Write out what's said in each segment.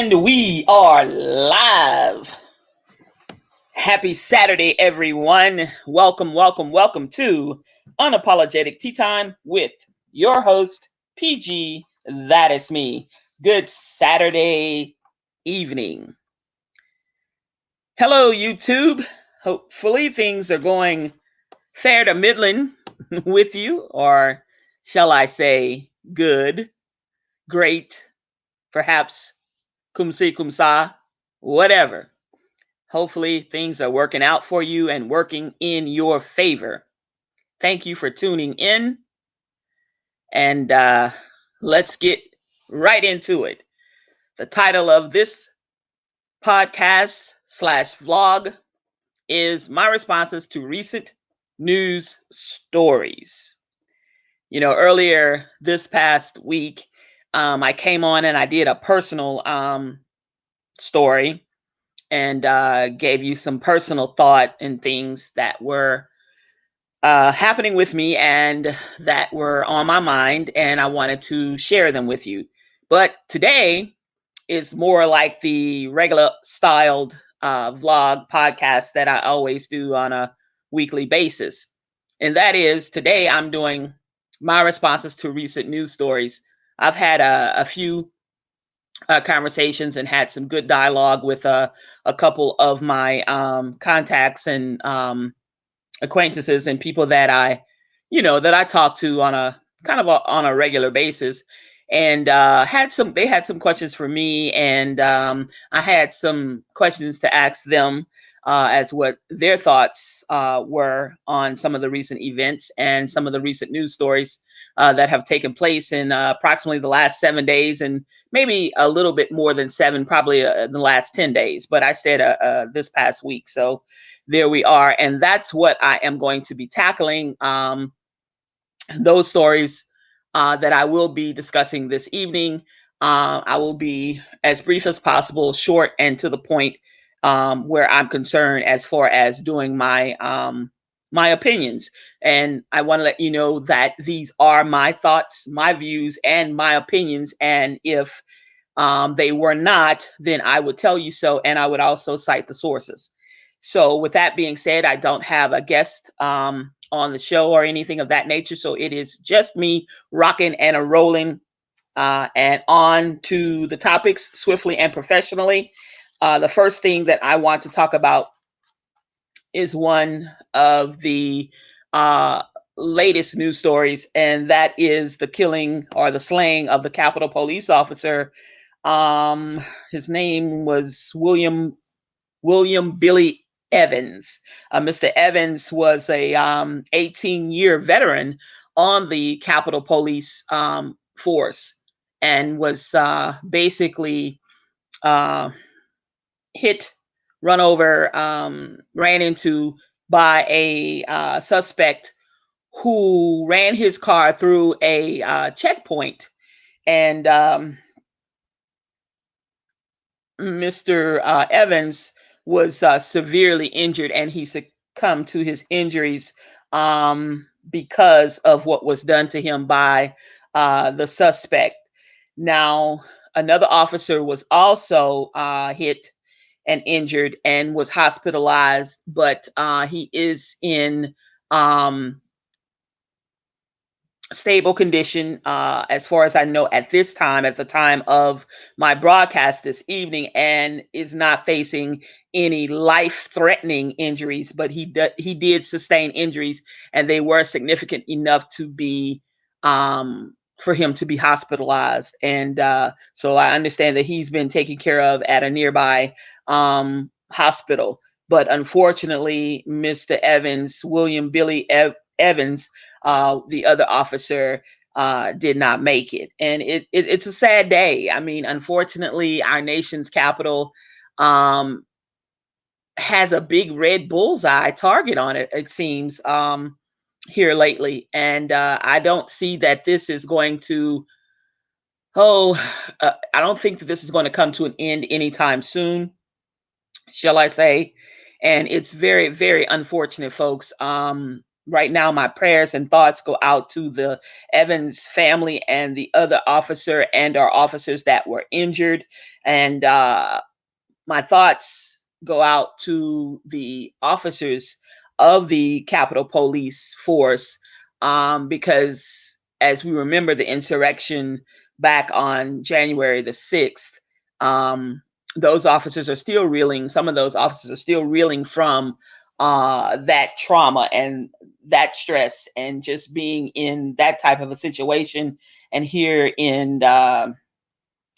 And we are live. Happy Saturday, everyone. Welcome to Unapologetic Tea Time with your host, PG. That is me. Good Saturday evening. Hello, YouTube. Hopefully things are going fair to middling with you, or shall I say good, great, perhaps cum si cum sa, whatever. Hopefully things are working out for you and working in your favor. Thank you for tuning in, and let's get right into it. The title of this podcast / vlog is my responses to recent news stories. You know, earlier this past week, I came on and I did a personal story and gave you some personal thought and things that were happening with me and that were on my mind, and I wanted to share them with you. But today is more like the regular styled vlog podcast that I always do on a weekly basis. And that is, today I'm doing my responses to recent news stories. I've had a few conversations and had some good dialogue with a couple of my contacts and acquaintances and people that I talk to on a kind of on a regular basis, and they had some questions for me, and I had some questions to ask them as what their thoughts were on some of the recent events and some of the recent news stories that have taken place in approximately the last 7 days, and maybe a little bit more than 7, probably in the last 10 days. But I said this past week. So there we are. And that's what I am going to be tackling. Those stories that I will be discussing this evening. I will be as brief as possible, short and to the point, where I'm concerned as far as doing my opinions. And I want to let you know that these are my thoughts, my views, and my opinions. And if they were not, then I would tell you so, and I would also cite the sources. So with that being said, I don't have a guest on the show or anything of that nature. So it is just me rocking and a rolling, and on to the topics swiftly and professionally. The first thing that I want to talk about is one of the latest news stories, and that is the killing or the slaying of the Capitol police officer. His name was William Billy Evans. Mr. Evans was a 18-year veteran on the Capitol Police force, and was basically hit, run over, ran into by a suspect who ran his car through a checkpoint, and Mr. Evans was severely injured, and he succumbed to his injuries because of what was done to him by the suspect. Now, another officer was also hit and injured and was hospitalized, but he is in stable condition, as far as I know at this time, at the time of my broadcast this evening, and is not facing any life-threatening injuries, but he did sustain injuries, and they were significant enough to be for him to be hospitalized. And so I understand that he's been taken care of at a nearby hospital. But unfortunately, Mr. Evans, William Billy Evans, the other officer, did not make it. And it's a sad day. I mean, unfortunately, our nation's capital has a big red bullseye target on it, it seems, here lately. And I don't see that this is going to, I don't think that this is going to come to an end anytime soon, shall I say. And it's very, very unfortunate, folks. right now, my prayers and thoughts go out to the Evans family and the other officer and our officers that were injured. And my thoughts go out to the officers of the Capitol Police Force, because as we remember the insurrection back on January the 6th, those officers are still reeling. Some of those officers are still reeling from that trauma and that stress, and just being in that type of a situation. And here in the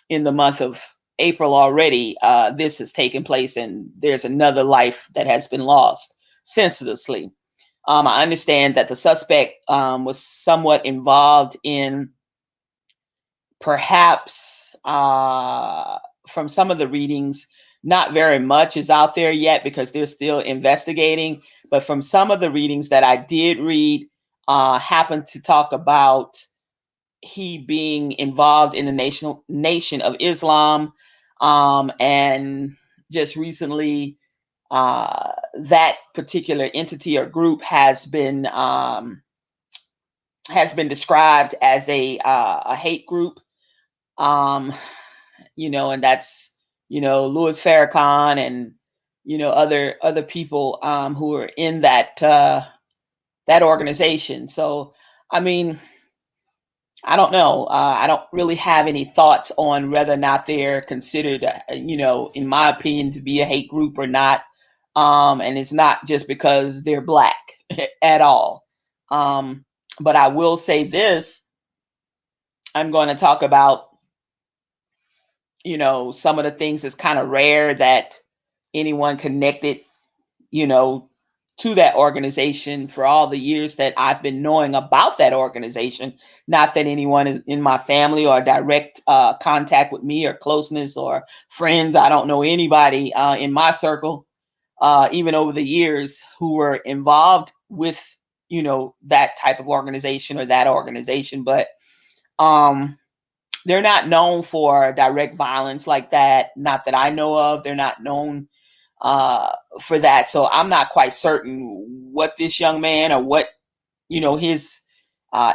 month of April already, this has taken place, and there's another life that has been lost senselessly. I understand that the suspect was somewhat involved in, perhaps, from some of the readings, not very much is out there yet because they're still investigating. But from some of the readings that I did read, happened to talk about he being involved in the Nation of Islam, and just recently, that particular entity or group has been described as a hate group. um, and that's, Louis Farrakhan and other people who are in that organization. So, I mean, I don't know. I don't really have any thoughts on whether or not they're considered, in my opinion, to be a hate group or not. And it's not just because they're black at all. Um, but I will say this: I'm going to talk about, some of the things that's kind of rare that anyone connected, you know, to that organization for all the years that I've been knowing about that organization. Not that anyone in my family or direct contact with me or closeness or friends. I don't know anybody in my circle, even over the years, who were involved with, that type of organization or that organization. But um, they're not known for direct violence like that. Not that I know of. They're not known for that. So I'm not quite certain what this young man, or what, his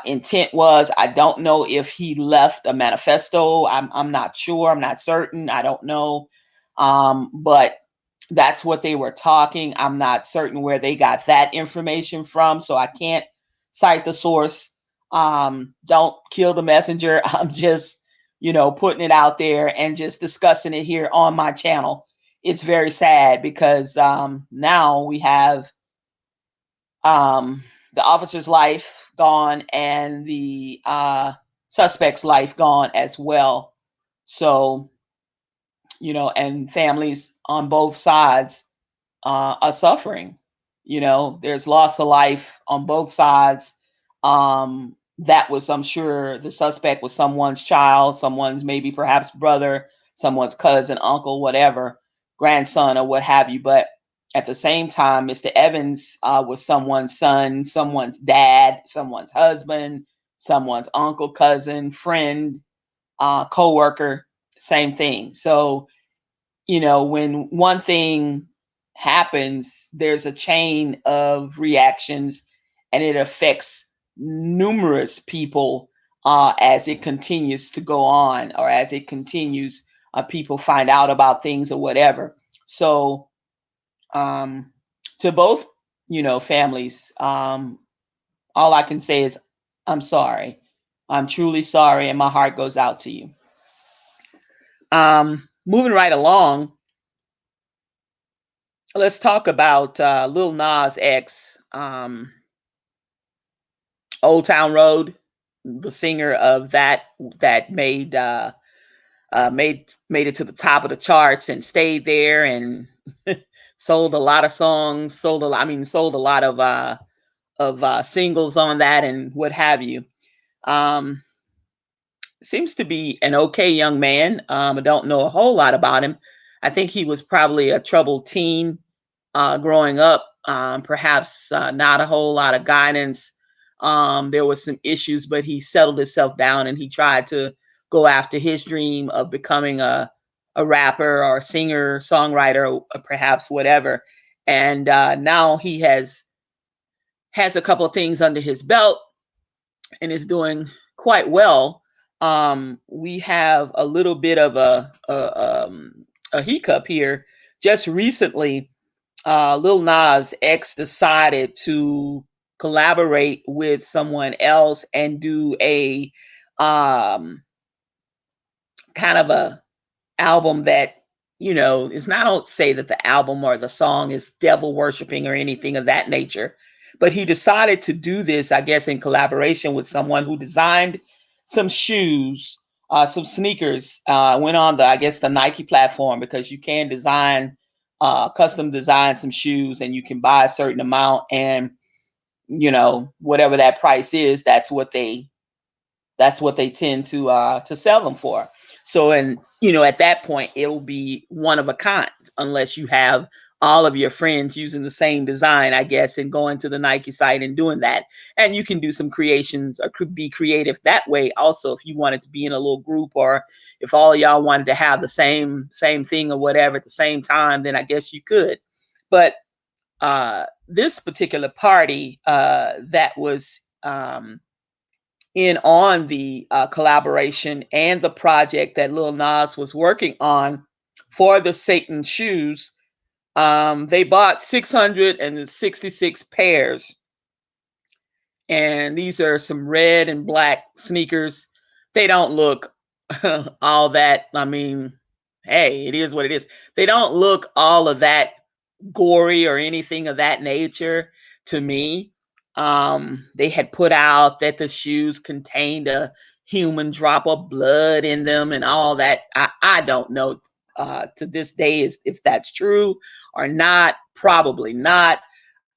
intent was. I don't know if he left a manifesto. I'm not sure. I'm not certain. I don't know. But that's what they were talking. I'm not certain where they got that information from, so I can't cite the source. Don't kill the messenger. I'm just, putting it out there and just discussing it here on my channel. It's very sad because now we have the officer's life gone and the suspect's life gone as well. So, and families on both sides are suffering. There's loss of life on both sides. That was, I'm sure, the suspect was someone's child, someone's maybe perhaps brother, someone's cousin, uncle, whatever, grandson, or what have you. But at the same time, Mr. Evans was someone's son, someone's dad, someone's husband, someone's uncle, cousin, friend, co-worker, same thing. So, when one thing happens, there's a chain of reactions, and it affects numerous people as it continues to go on, or as it continues, people find out about things or whatever. So, um, to both, families, all I can say is I'm sorry. I'm truly sorry, and my heart goes out to you. Moving right along, let's talk about Lil Nas X, Old Town Road, the singer of that made it to the top of the charts and stayed there, and sold a lot of songs, sold a lot of singles on that and what have you. Um, Seems to be an okay young man. I don't know a whole lot about him. I think he was probably a troubled teen growing up. Perhaps not a whole lot of guidance. There was some issues, but he settled himself down and he tried to go after his dream of becoming a rapper or a singer, songwriter, or perhaps whatever. And now he has has a couple of things under his belt and is doing quite well. We have a little bit of a hiccup here. Just recently, Lil Nas X decided to collaborate with someone else and do a um, kind of a album that, is not, I don't say that the album or the song is devil worshiping or anything of that nature, but he decided to do this, I guess, in collaboration with someone who designed some shoes, some sneakers, went on the, I guess, the Nike platform, because you can design, custom design some shoes, and you can buy a certain amount, and whatever that price is, that's what they tend to sell them for. So, and at that point, it'll be one of a kind, unless you have all of your friends using the same design, I guess, and going to the Nike site and doing that. And you can do some creations or could be creative that way also, if you wanted to be in a little group, or if all of y'all wanted to have the same thing or whatever at the same time, then I guess you could. But this particular party that was in on the collaboration and the project that Lil Nas was working on for the Satan shoes, they bought 666 pairs. And these are some red and black sneakers. They don't look all that, I mean, hey, it is what it is. They don't look all of that gory or anything of that nature to me. They had put out that the shoes contained a human drop of blood in them and all that. I don't know to this day if that's true or not. Probably not.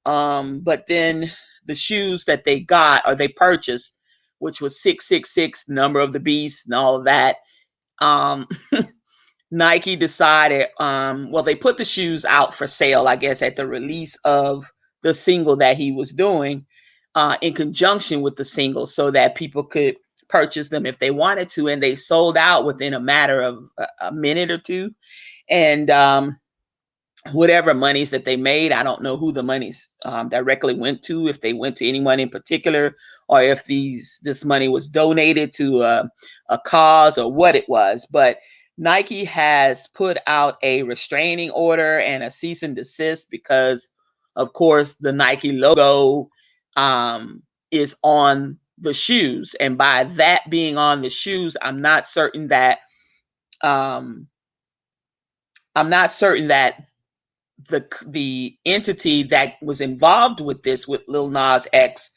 But then the shoes that they got or they purchased, which was 666, number of the beast and all of that. Um, Nike decided, well, they put the shoes out for sale, I guess, at the release of the single that he was doing, in conjunction with the single, so that people could purchase them if they wanted to. And they sold out within a matter of a minute or two. And whatever monies that they made, I don't know who the monies directly went to, if they went to anyone in particular, or if this money was donated to a cause or what it was. But Nike has put out a restraining order and a cease and desist because, of course, the Nike logo is on the shoes. And by that being on the shoes, I'm not certain that the entity that was involved with this, with Lil Nas X,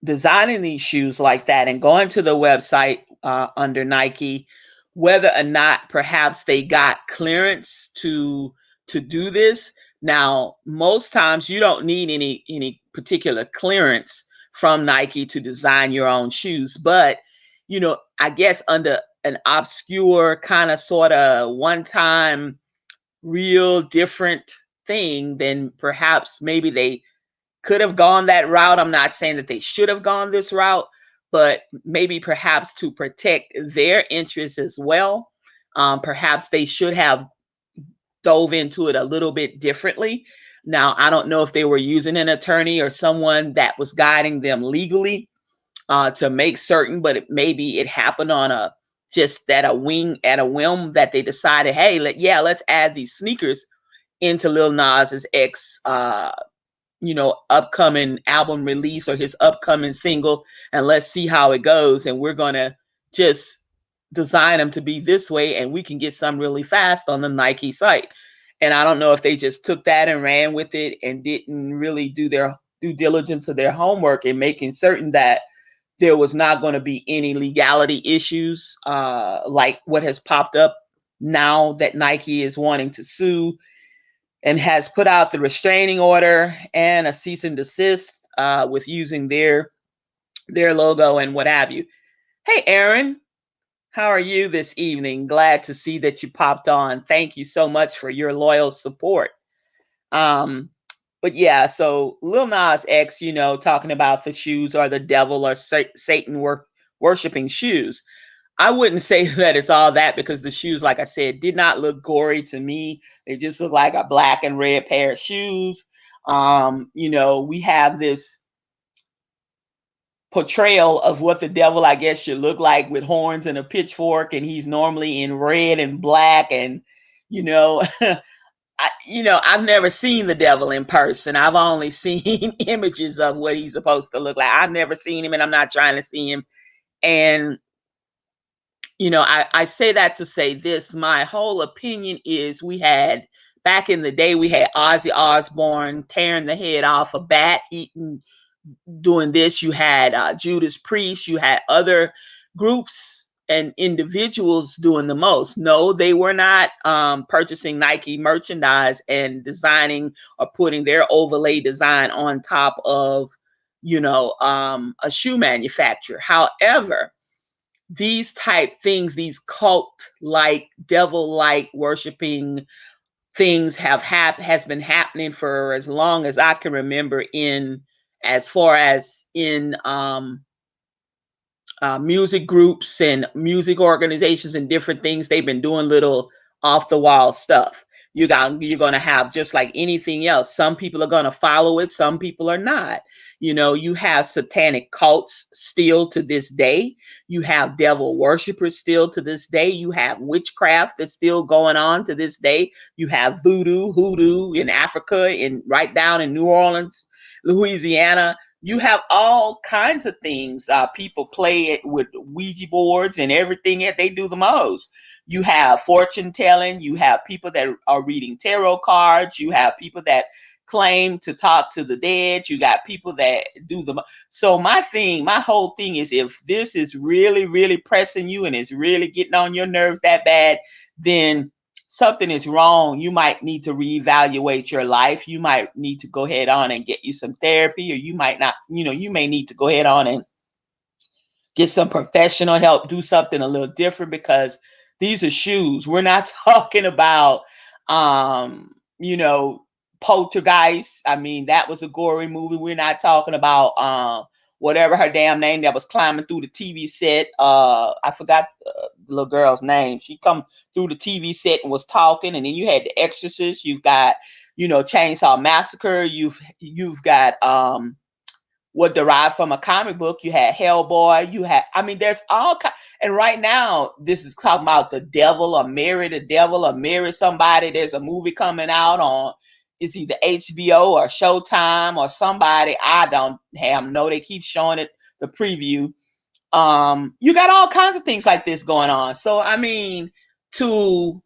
designing these shoes like that and going to the website under Nike, whether or not perhaps they got clearance to do this. Now, most times you don't need any particular clearance from Nike to design your own shoes, but I guess under an obscure kind of sort of one-time real different thing, then perhaps maybe they could have gone that route. I'm not saying that they should have gone this route, but maybe perhaps to protect their interests as well. Perhaps they should have dove into it a little bit differently. Now, I don't know if they were using an attorney or someone that was guiding them legally to make certain, but maybe it happened on a whim that they decided, hey, let's add these sneakers into Lil Nas's X upcoming album release or his upcoming single, and let's see how it goes. And we're gonna just design them to be this way, and we can get some really fast on the Nike site. And I don't know if they just took that and ran with it and didn't really do their due diligence of their homework in making certain that there was not going to be any legality issues like what has popped up now that Nike is wanting to sue and has put out the restraining order and a cease and desist with using their logo and what have you. Hey, Aaron, how are you this evening? Glad to see that you popped on. Thank you so much for your loyal support. But yeah, so Lil Nas X, talking about the shoes are the devil or Satan worshiping shoes. I wouldn't say that it's all that, because the shoes, like I said, did not look gory to me. They just look like a black and red pair of shoes. We have this portrayal of what the devil, I guess, should look like with horns and a pitchfork, and he's normally in red and black, and you know, I've never seen the devil in person. I've only seen images of what he's supposed to look like. I've never seen him, and I'm not trying to see him. And I say that to say this. My whole opinion is back in the day, we had Ozzy Osbourne tearing the head off a bat, eating, doing this. You had Judas Priest. You had other groups and individuals doing the most. No, they were not purchasing Nike merchandise and designing or putting their overlay design on top of, a shoe manufacturer. However, these type things, these cult-like, devil-like worshiping things has been happening for as long as I can remember, in as far as in music groups and music organizations and different things. They've been doing little off the wall stuff. You're going to have, just like anything else, some people are going to follow it, some people are not. You have satanic cults still to this day. You have devil worshipers still to this day. You have witchcraft that's still going on to this day. You have hoodoo in Africa, and right down in New Orleans, Louisiana. You have all kinds of things. People play it with Ouija boards and everything that they do the most. You have fortune telling. You have people that are reading tarot cards. You have people that claim to talk to the dead. You got people that do the. So my whole thing is, if this is really, really pressing you and it's really getting on your nerves that bad, then something is wrong. You might need to reevaluate your life. You might need to go ahead on and get you some therapy, or you might not, you may need to go ahead on and get some professional help, do something a little different, because these are shoes. We're not talking about, you know, Poltergeist. I mean, that was a gory movie. We're not talking about whatever her damn name that was climbing through the TV set. I forgot the little girl's name. She come through the TV set and was talking. And then you had The Exorcist. You've got, Chainsaw Massacre. You've got what derived from a comic book. You had Hellboy. There's all kind. And right now, this is talking about the devil, or marry the devil, or marry somebody. There's a movie coming out on, it's either HBO or Showtime or somebody. I don't know. They keep showing it, the preview. You got all kinds of things like this going on. So, to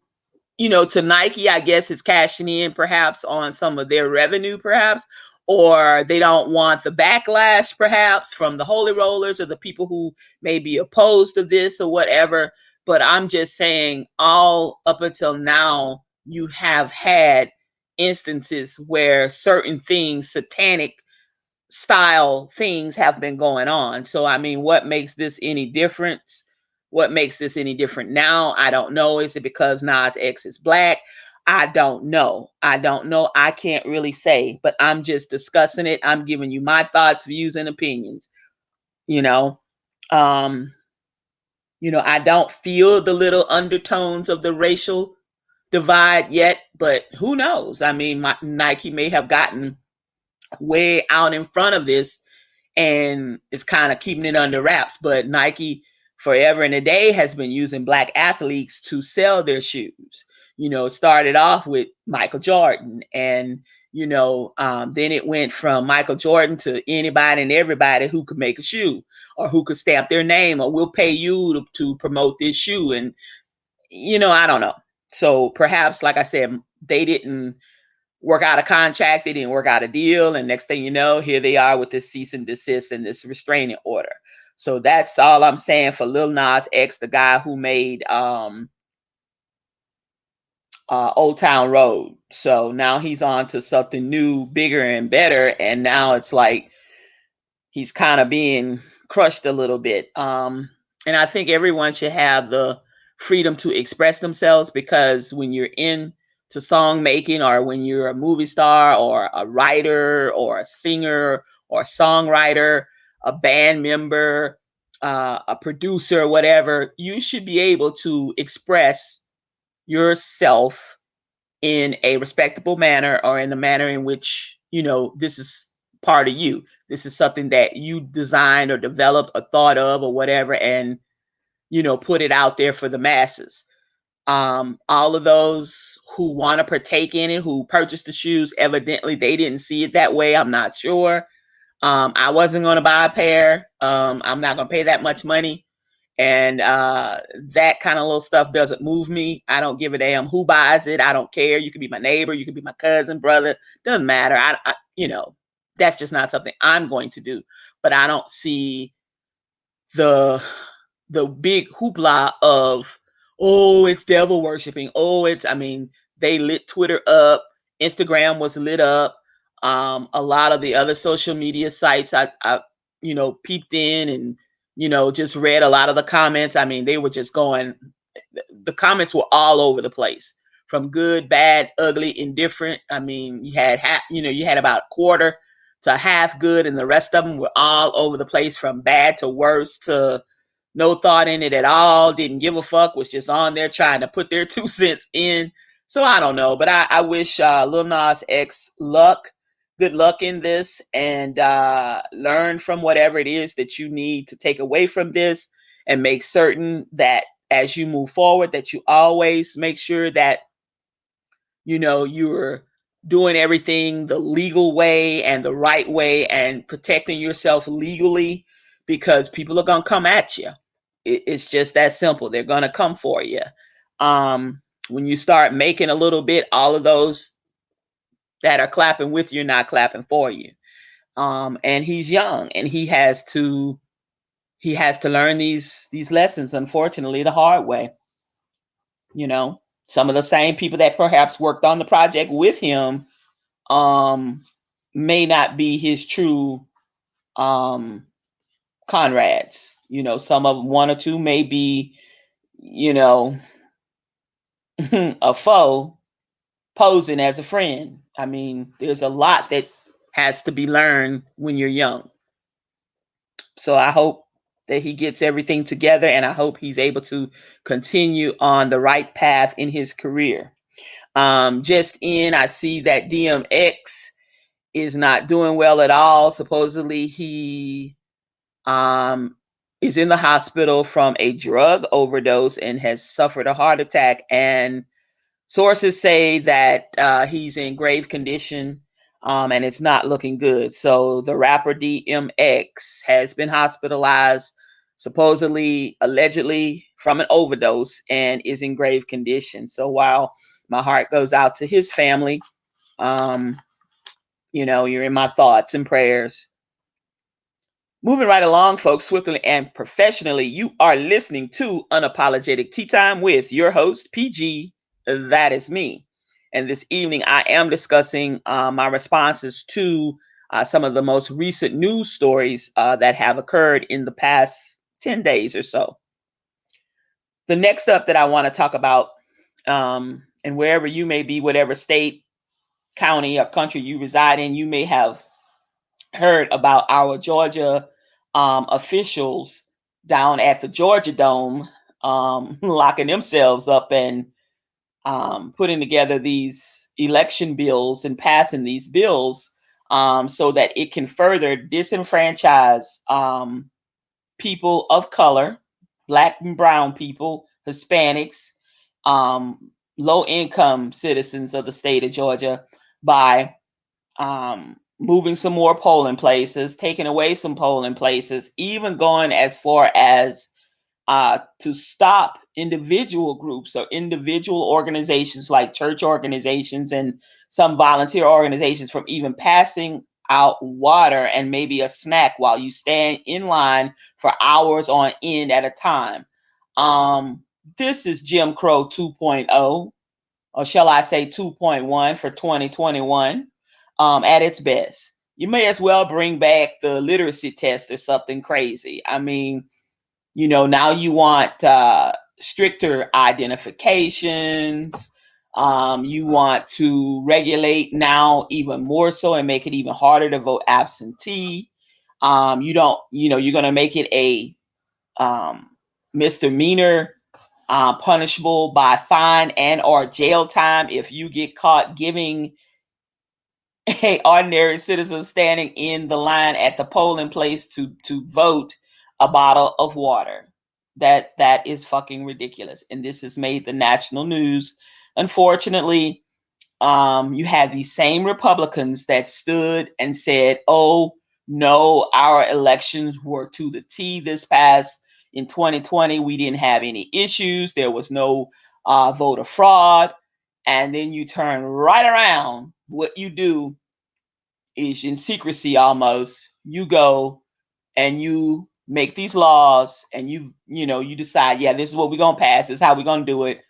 Nike, I guess, is cashing in perhaps on some of their revenue, perhaps, or they don't want the backlash perhaps from the holy rollers or the people who may be opposed to this or whatever. But I'm just saying, all up until now, you have had instances where certain things, satanic style things, have been going on. So, what makes this any different? What makes this any different now? I don't know. Is it because Nas X is black? I don't know. I can't really say, but I'm just discussing it. I'm giving you my thoughts, views, and opinions. You know, um, I don't feel the little undertones of the racial divide yet, but who knows? Nike may have gotten way out in front of this and is kind of keeping it under wraps. But Nike, forever and a day, has been using black athletes to sell their shoes. It started off with Michael Jordan, and then it went from Michael Jordan to anybody and everybody who could make a shoe, or who could stamp their name, or we'll pay you to promote this shoe. And I don't know. So perhaps, like I said, they didn't work out a contract, they didn't work out a deal, and next thing you know, here they are with this cease and desist and this restraining order. So that's all I'm saying for Lil Nas X, the guy who made Old Town Road. So now he's on to something new, bigger, and better, and now it's like he's kind of being crushed a little bit. And I think everyone should have the freedom to express themselves, because when you're into song making, or when you're a movie star, or a writer, or a singer, or a songwriter, a band member, a producer, whatever, you should be able to express yourself in a respectable manner, or in the manner in which this is part of you. This is something that you designed or developed or thought of or whatever, and put it out there for the masses. All of those who want to partake in it, who purchased the shoes, evidently they didn't see it that way. I'm not sure. I wasn't going to buy a pair. I'm not going to pay that much money. And that kind of little stuff doesn't move me. I don't give a damn who buys it. I don't care. You could be my neighbor. You could be my cousin, brother. Doesn't matter. That's just not something I'm going to do. But I don't see the big hoopla of, oh, it's devil worshiping. Oh, they lit Twitter up. Instagram was lit up. A lot of the other social media sites I peeped in and, just read a lot of the comments. They were just going, the comments were all over the place, from good, bad, ugly, indifferent. You had about a quarter to half good, and the rest of them were all over the place, from bad to worse to no thought in it at all, didn't give a fuck, was just on there trying to put their 2 cents in. So I don't know, but I wish Lil Nas X good luck in this, and learn from whatever it is that you need to take away from this, and make certain that as you move forward, that you always make sure that you're doing everything the legal way and the right way, and protecting yourself legally, because people are going to come at you. It's just that simple. They're going to come for you. When you start making a little bit, all of those that are clapping with you are not clapping for you. And he's young, and he has to learn these lessons, unfortunately, the hard way. Some of the same people that perhaps worked on the project with him may not be his true comrades. Some of them, one or two, may be, a foe posing as a friend. There's a lot that has to be learned when you're young. So I hope that he gets everything together, and I hope he's able to continue on the right path in his career. I see that DMX is not doing well at all. Supposedly he is in the hospital from a drug overdose and has suffered a heart attack, and sources say that he's in grave condition, and it's not looking good. So the rapper DMX has been hospitalized, supposedly, allegedly, from an overdose, and is in grave condition. So while my heart goes out to his family, you're in my thoughts and prayers. Moving right along, folks, swiftly and professionally, you are listening to Unapologetic Tea Time with your host, PG. That is me. And this evening, I am discussing my responses to some of the most recent news stories that have occurred in the past 10 days or so. The next up that I want to talk about, and wherever you may be, whatever state, county, or country you reside in, you may have heard about our Georgia officials down at the Georgia Dome locking themselves up and putting together these election bills and passing these bills so that it can further disenfranchise people of color, Black and brown people, Hispanics, low-income citizens of the state of Georgia, by moving some more polling places, taking away some polling places, even going as far as to stop individual groups or individual organizations like church organizations and some volunteer organizations from even passing out water and maybe a snack while you stand in line for hours on end at a time. This is Jim Crow 2.0, or shall I say 2.1 for 2021, at its best. You may as well bring back the literacy test or something crazy. Now you want stricter identifications. You want to regulate now even more so and make it even harder to vote absentee. You're going to make it a misdemeanor, punishable by fine and or jail time if you get caught giving a ordinary citizen standing in the line at the polling place to vote a bottle of water. That is fucking ridiculous, and this has made the national news. Unfortunately, you had these same Republicans that stood and said, "Oh no, our elections were to the T this past in 2020. We didn't have any issues. There was no voter fraud." And then you turn right around. What you do is in secrecy almost. You go and you make these laws, and you decide, yeah, this is what we're gonna pass. This is how we're gonna do it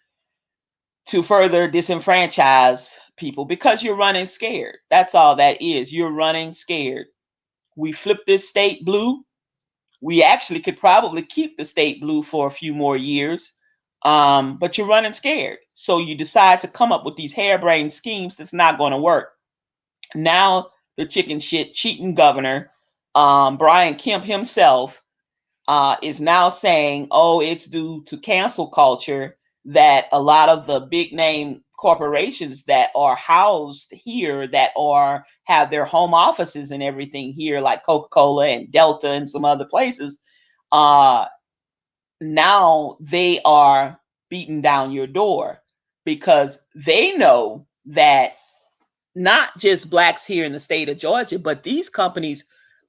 to further disenfranchise people because you're running scared. That's all that is. You're running scared. We flip this state blue. We actually could probably keep the state blue for a few more years, but you're running scared. So you decide to come up with these harebrained schemes that's not going to work. Now the chicken shit cheating governor, Brian Kemp himself, is now saying, oh, it's due to cancel culture that a lot of the big name corporations that are housed here, that are have their home offices and everything here, like Coca-Cola and Delta and some other places, now they are beating down your door because they know that not just blacks here in the state of Georgia, but these companies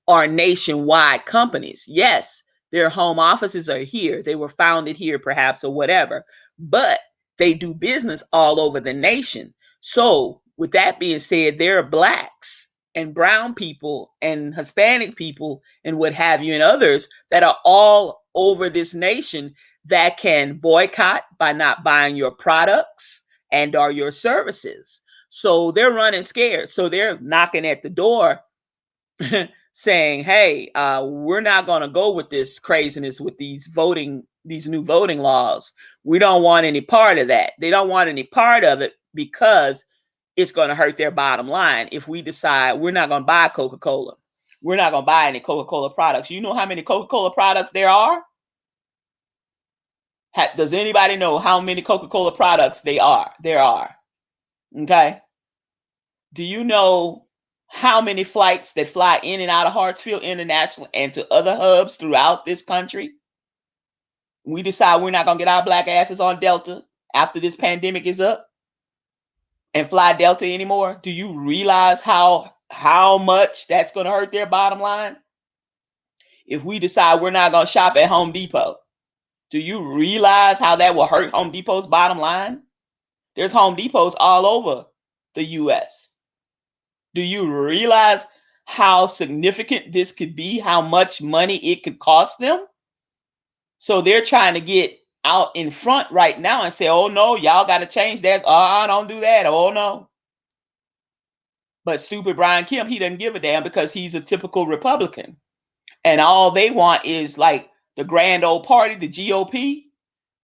are nationwide companies. Yes, their home offices are here. They were founded here, perhaps, or whatever, but they do business all over the nation. So, with that being said, there are blacks and brown people and Hispanic people and what have you, and others that are all over this nation that can boycott by not buying your products and or your services. So they're running scared. So they're knocking at the door saying, hey, we're not going to go with this craziness with these new voting laws. We don't want any part of that. They don't want any part of it because it's going to hurt their bottom line. If we decide we're not going to buy Coca-Cola, we're not going to buy any Coca-Cola products. You know how many Coca-Cola products there are? Does anybody know how many Coca-Cola products there are? Okay. Do you know how many flights that fly in and out of Hartsfield International and to other hubs throughout this country? We decide we're not going to get our black asses on Delta after this pandemic is up and fly Delta anymore. Do you realize how much that's going to hurt their bottom line? If we decide we're not going to shop at Home Depot, do you realize how that will hurt Home Depot's bottom line? There's Home Depots all over the U.S. Do you realize how significant this could be, how much money it could cost them? So they're trying to get out in front right now and say, oh no, y'all got to change that. Don't do that. Oh no. But stupid Brian Kemp, he doesn't give a damn because he's a typical Republican. And all they want is like the grand old party, the GOP.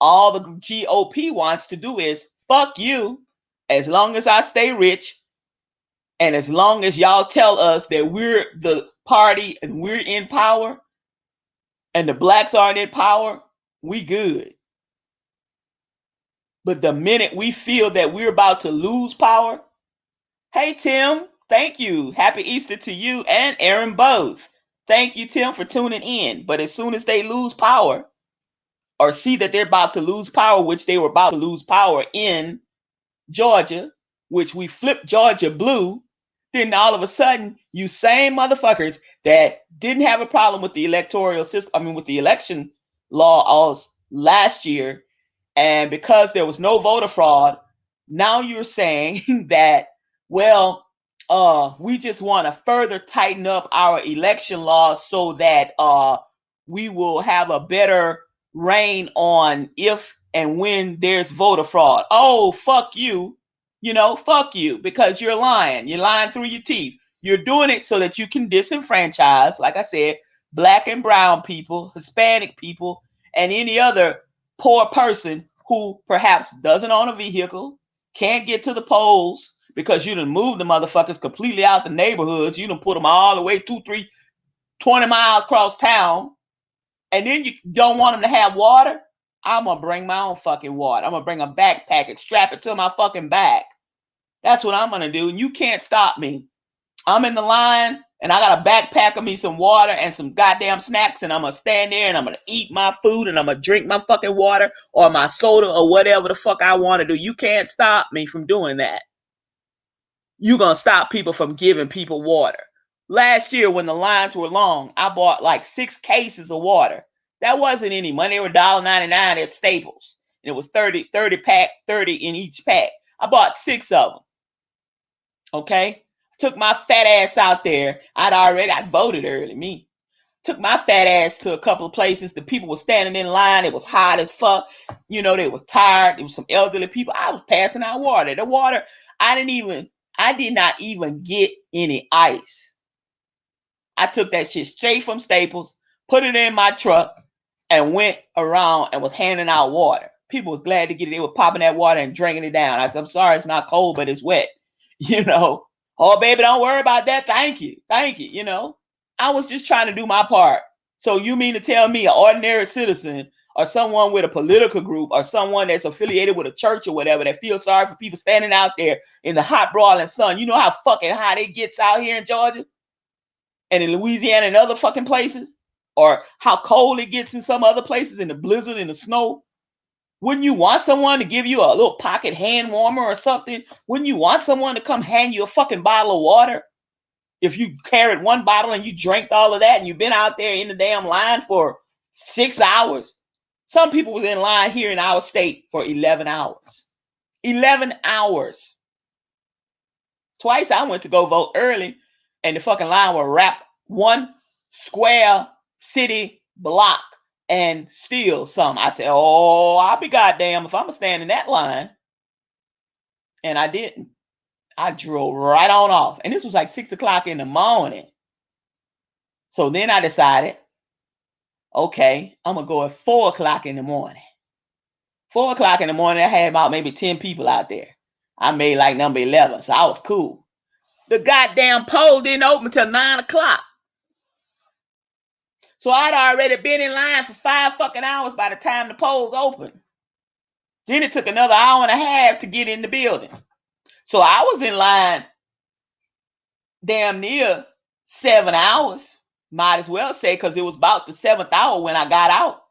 All the GOP wants to do is fuck you. As long as I stay rich, and as long as y'all tell us that we're the party and we're in power and the blacks aren't in power, we good. But the minute we feel that we're about to lose power, hey, Tim, thank you. Happy Easter to you and Aaron both. Thank you, Tim, for tuning in. But as soon as they lose power or see that they're about to lose power, which they were about to lose power in Georgia, which we flipped Georgia blue, then all of a sudden, you same motherfuckers that didn't have a problem with the electoral system, with the election law last year, and because there was no voter fraud, now you're saying that, well, we just want to further tighten up our election laws so that we will have a better reign on if and when there's voter fraud. Oh, fuck you. Fuck you, because you're lying. You're lying through your teeth. You're doing it so that you can disenfranchise, like I said, black and brown people, Hispanic people, and any other poor person who perhaps doesn't own a vehicle, can't get to the polls because you done moved the motherfuckers completely out the neighborhoods. You done put them all the way 20 miles across town. And then you don't want them to have water. I'm going to bring my own fucking water. I'm going to bring a backpack and strap it to my fucking back. That's what I'm going to do. And you can't stop me. I'm in the line and I got a backpack of me some water and some goddamn snacks, and I'm gonna stand there and I'm gonna eat my food and I'm gonna drink my fucking water or my soda or whatever the fuck I want to do. You can't stop me from doing that. You're gonna stop people from giving people water. Last year when the lines were long, I bought like 6 cases of water. That wasn't any money. They were $1.99 at Staples. And it was 30 pack, 30 in each pack. I bought 6 of them. Okay? Took my fat ass out there. I voted early, me. Took my fat ass to a couple of places. The people were standing in line. It was hot as fuck. You know, they was tired. There was some elderly people. I was passing out water. The water, I did not even get any ice. I took that shit straight from Staples, put it in my truck, and went around and was handing out water. People was glad to get it. They were popping that water and drinking it down. I said, I'm sorry, it's not cold, but it's wet. You know, oh, baby, don't worry about that. Thank you. Thank you. You know, I was just trying to do my part. So you mean to tell me an ordinary citizen or someone with a political group or someone that's affiliated with a church or whatever that feels sorry for people standing out there in the hot broiling sun? You know how fucking hot it gets out here in Georgia and in Louisiana and other fucking places? Or how cold it gets in some other places in the blizzard and the snow? Wouldn't you want someone to give you a little pocket hand warmer or something? Wouldn't you want someone to come hand you a fucking bottle of water? If you carried one bottle and you drank all of that and you've been out there in the damn line for 6 hours. Some people was in line here in our state for 11 hours. 11 hours. Twice I went to go vote early and the fucking line will wrap one square city block and steal some. I said, oh, I'll be goddamn if I'm gonna stand in that line. And I didn't. I drove right on off. And this was like 6 o'clock in the morning. So then I decided, okay, I'm gonna go at 4 o'clock in the morning. 4 o'clock in the morning, I had about maybe 10 people out there. I made like number 11, so I was cool. The goddamn poll didn't open till 9 o'clock. So I'd already been in line for 5 fucking hours by the time the polls opened. Then it took another hour and a half to get in the building. So I was in line damn near 7 hours. Might as well say, because it was about the 7th hour when I got out.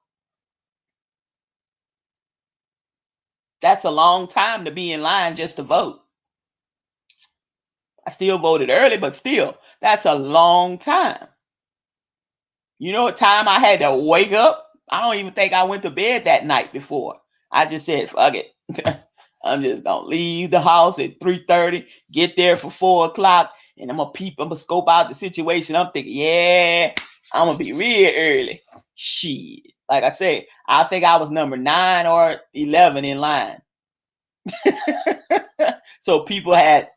That's a long time to be in line just to vote. I still voted early, but still, that's a long time. You know what time I had to wake up? I don't even think I went to bed that night before. I just said, fuck it. I'm just going to leave the house at 3:30, get there for 4 o'clock, and I'm going to scope out the situation. I'm thinking, yeah, I'm going to be real early. Shit. Like I said, I think I was number 9 or 11 in line. So people had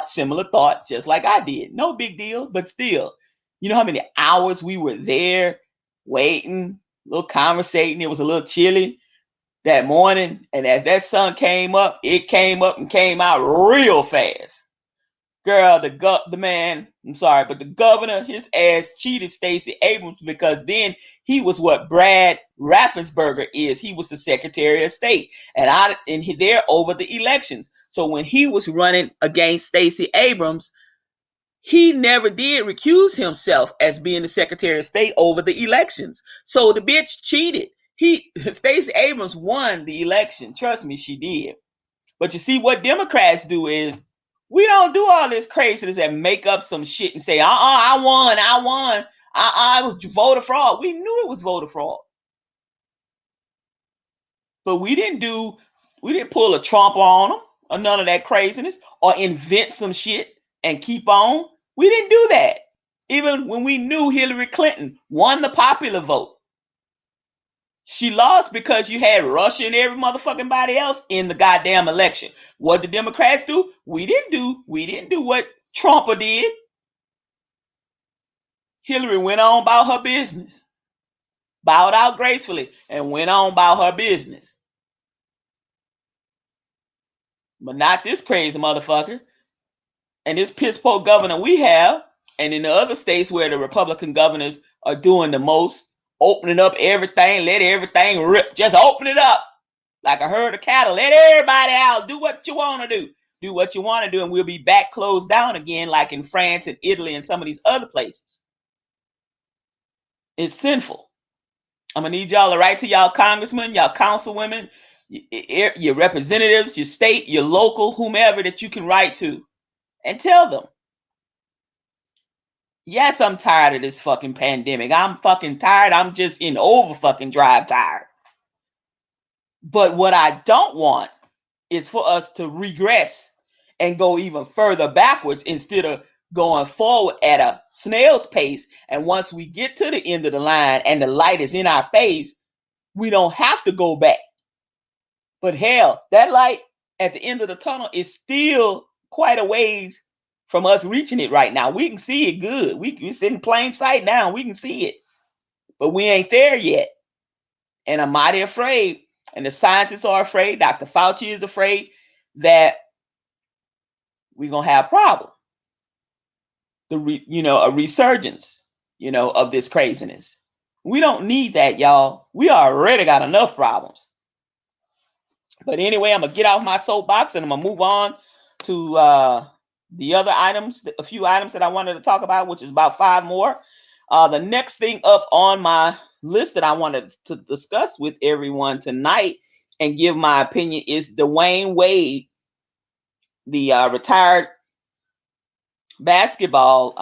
similar thoughts, just like I did. No big deal, but still, you know how many hours we were there waiting, a little conversating. It was a little chilly that morning, and as that sun came up, it came up and came out real fast. Girl, the governor, his ass cheated Stacey Abrams, because then he was what Brad Raffensperger is. He was the Secretary of State, and they're over the elections. So when he was running against Stacey Abrams, he never did recuse himself as being the Secretary of State over the elections. So the bitch cheated. Stacey Abrams won the election. Trust me, she did. But you see, what Democrats do is, we don't do all this craziness and make up some shit and say, I won. It was voter fraud. We knew it was voter fraud. But we didn't pull a Trump on them or none of that craziness or invent some shit and keep on. We didn't do that. Even when we knew Hillary Clinton won the popular vote. She lost because you had Russia and every motherfucking body else in the goddamn election. What the Democrats do? We didn't do what Trump did. Hillary went on about her business, bowed out gracefully, and went on about her business. But not this crazy motherfucker. And this piss poor governor we have, and in the other states where the Republican governors are doing the most, opening up everything, let everything rip. Just open it up like a herd of cattle. Let everybody out. Do what you want to do. do what you want to do, and we'll be back closed down again, like in France and Italy and some of these other places. It's sinful. I'm gonna need y'all to write to y'all congressmen, y'all councilwomen, your representatives, your state, your local, whomever that you can write to, and tell them, yes, I'm tired of this fucking pandemic. I'm fucking tired. I'm just in over fucking drive tired. But what I don't want is for us to regress and go even further backwards instead of going forward at a snail's pace. And once we get to the end of the line and the light is in our face, we don't have to go back. But hell, that light at the end of the tunnel is still quite a ways from us reaching it right now. We can see it good. We sit in plain sight now. We can see it. But we ain't there yet. And I'm mighty afraid. And the scientists are afraid. Dr. Fauci is afraid that we're going to have a problem. A resurgence, of this craziness. We don't need that, y'all. We already got enough problems. But anyway, I'm going to get off my soapbox and I'm going to move on to the other items, a few items that I wanted to talk about, which is about 5 more. The next thing up on my list that I wanted to discuss with everyone tonight and give my opinion is Dwyane Wade, the retired basketball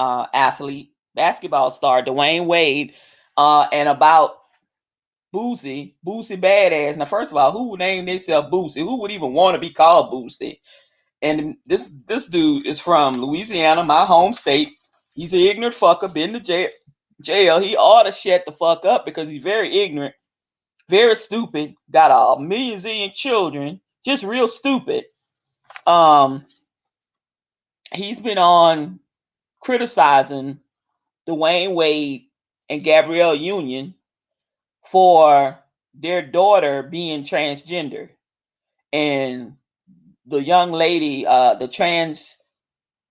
basketball star Dwyane Wade, and about Boosie Badass. Now, first of all, who would name themselves Boosie? Who would even want to be called Boosie? And this dude is from Louisiana, my home state. He's an ignorant fucker, been to jail. He ought to shut the fuck up because he's very ignorant, very stupid, got a million children, just real stupid. He's been on criticizing Dwyane Wade and Gabrielle Union for their daughter being transgender. And the young lady, the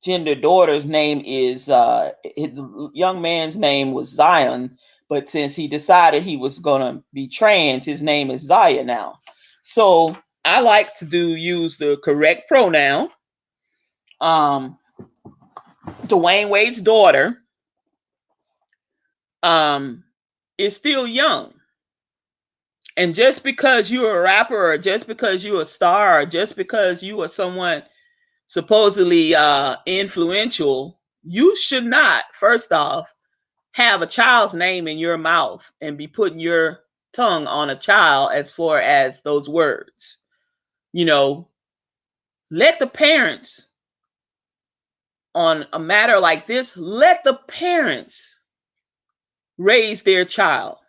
transgender daughter's name is, the young man's name was Zion, but since he decided he was going to be trans, his name is Zaya now. So I like to use the correct pronoun. Dwyane Wade's daughter is still young. And just because you're a rapper, or just because you're a star, or just because you are someone supposedly influential, you should not, first off, have a child's name in your mouth and be putting your tongue on a child as far as those words. Let the parents, on a matter like this, let the parents raise their child.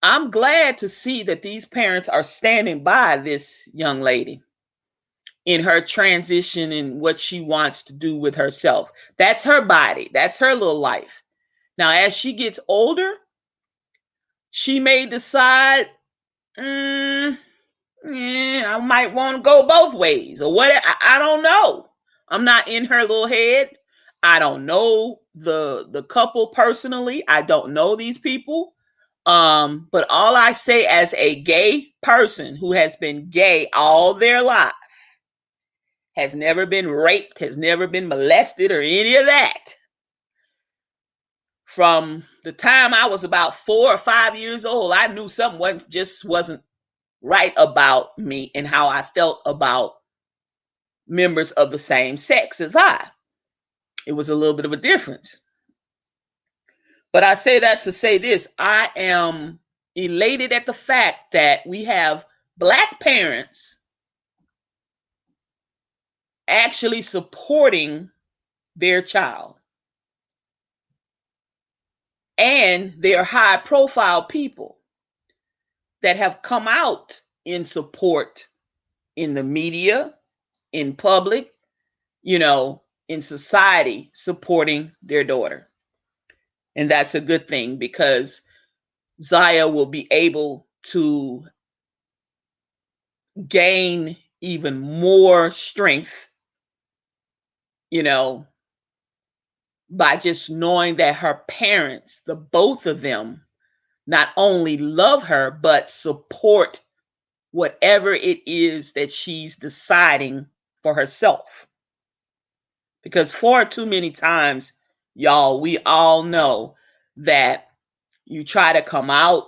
I'm glad to see that these parents are standing by this young lady in her transition and what she wants to do with herself. That's her body. That's her little life. Now, as she gets older, she may decide, I might want to go both ways or what. I don't know. I'm not in her little head. I don't know the couple personally. I don't know these people. But all I say as a gay person who has been gay all their life, has never been raped, has never been molested or any of that. From the time I was about 4 or 5 years old, I knew something wasn't right about me and how I felt about members of the same sex as I. It was a little bit of a difference. But I say that to say this: I am elated at the fact that we have Black parents actually supporting their child. And they're high profile people that have come out in support in the media, in public, in society, supporting their daughter. And that's a good thing because Zaya will be able to gain even more strength, by just knowing that her parents, the both of them, not only love her, but support whatever it is that she's deciding for herself. Because far too many times, y'all, we all know that you try to come out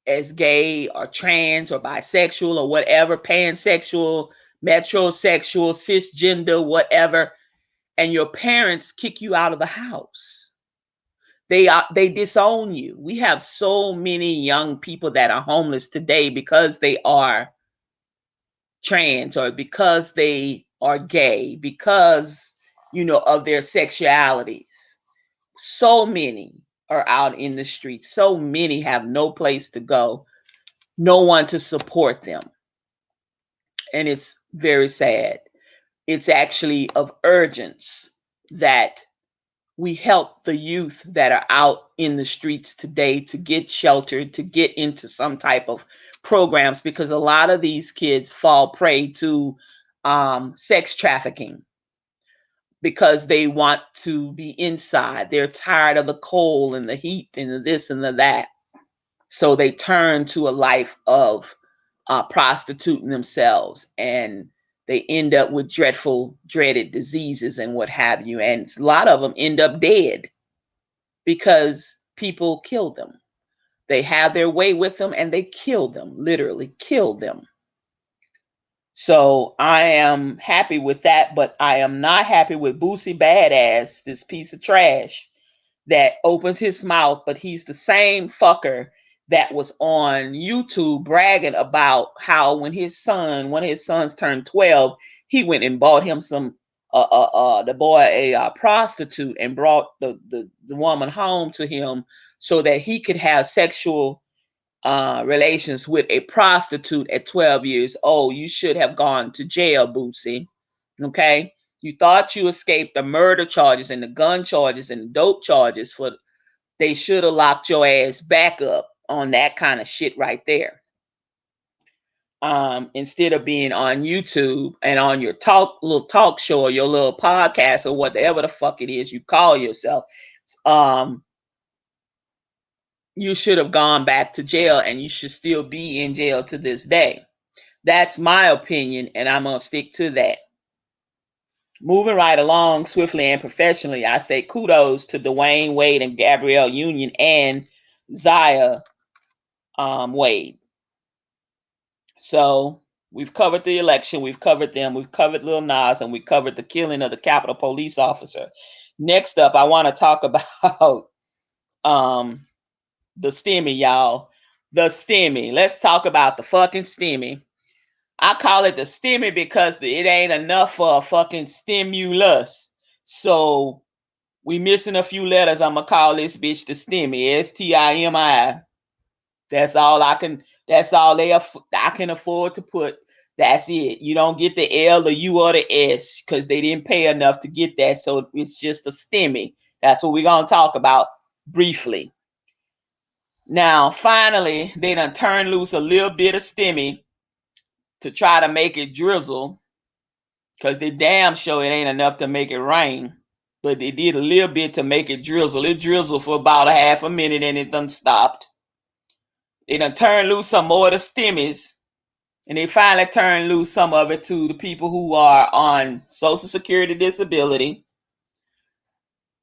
as gay or trans or bisexual or whatever, pansexual, metrosexual, cisgender, whatever, and your parents kick you out of the house. They disown you. We have so many young people that are homeless today because they are trans or because they are gay, because of their sexualities. So many are out in the streets. So many have no place to go, no one to support them. And it's very sad. It's actually of urgence that we help the youth that are out in the streets today to get sheltered, to get into some type of programs, because a lot of these kids fall prey to sex trafficking because they want to be inside. They're tired of the cold and the heat and the this and the that. So they turn to a life of prostituting themselves, and they end up with dreaded diseases and what have you. And a lot of them end up dead because people kill them. They have their way with them and they kill them, literally kill them. So I am happy with that, but I am not happy with Boosie Badass, this piece of trash that opens his mouth, but he's the same fucker that was on YouTube bragging about how when one of his sons turned 12, he went and bought him the boy a prostitute and brought the woman home to him so that he could have sexual relations with a prostitute at 12 years old. You should have gone to jail, Boosie. Okay? You thought you escaped the murder charges and the gun charges and the dope charges. They should have locked your ass back up on that kind of shit right there. Instead of being on YouTube and on your little talk show or your little podcast or whatever the fuck it is you call yourself, you should have gone back to jail, and you should still be in jail to this day. That's my opinion, and I'm going to stick to that. Moving right along swiftly and professionally, I say kudos to Dwayne Wade and Gabrielle Union and Zaya Wade. So we've covered the election, we've covered them, we've covered Lil Nas, and we covered the killing of the Capitol Police officer. Next up, I want to talk about the STEMI, y'all. The STEMI. Let's talk about the fucking STEMI. I call it the STEMI because it ain't enough for a fucking stimulus. So we missing a few letters. I'm gonna call this bitch the STEMI. STIMI. That's all I can afford to put. That's it. You don't get the L, the U, or the S because they didn't pay enough to get that. So it's just a STEMI. That's what we're gonna talk about briefly. Now, finally, they done turned loose a little bit of STEMI to try to make it drizzle, because they damn sure it ain't enough to make it rain. But they did a little bit to make it drizzle. It drizzled for about a half a minute and it done stopped. They done turned loose some more of the STEMIs, and they finally turned loose some of it to the people who are on Social Security disability,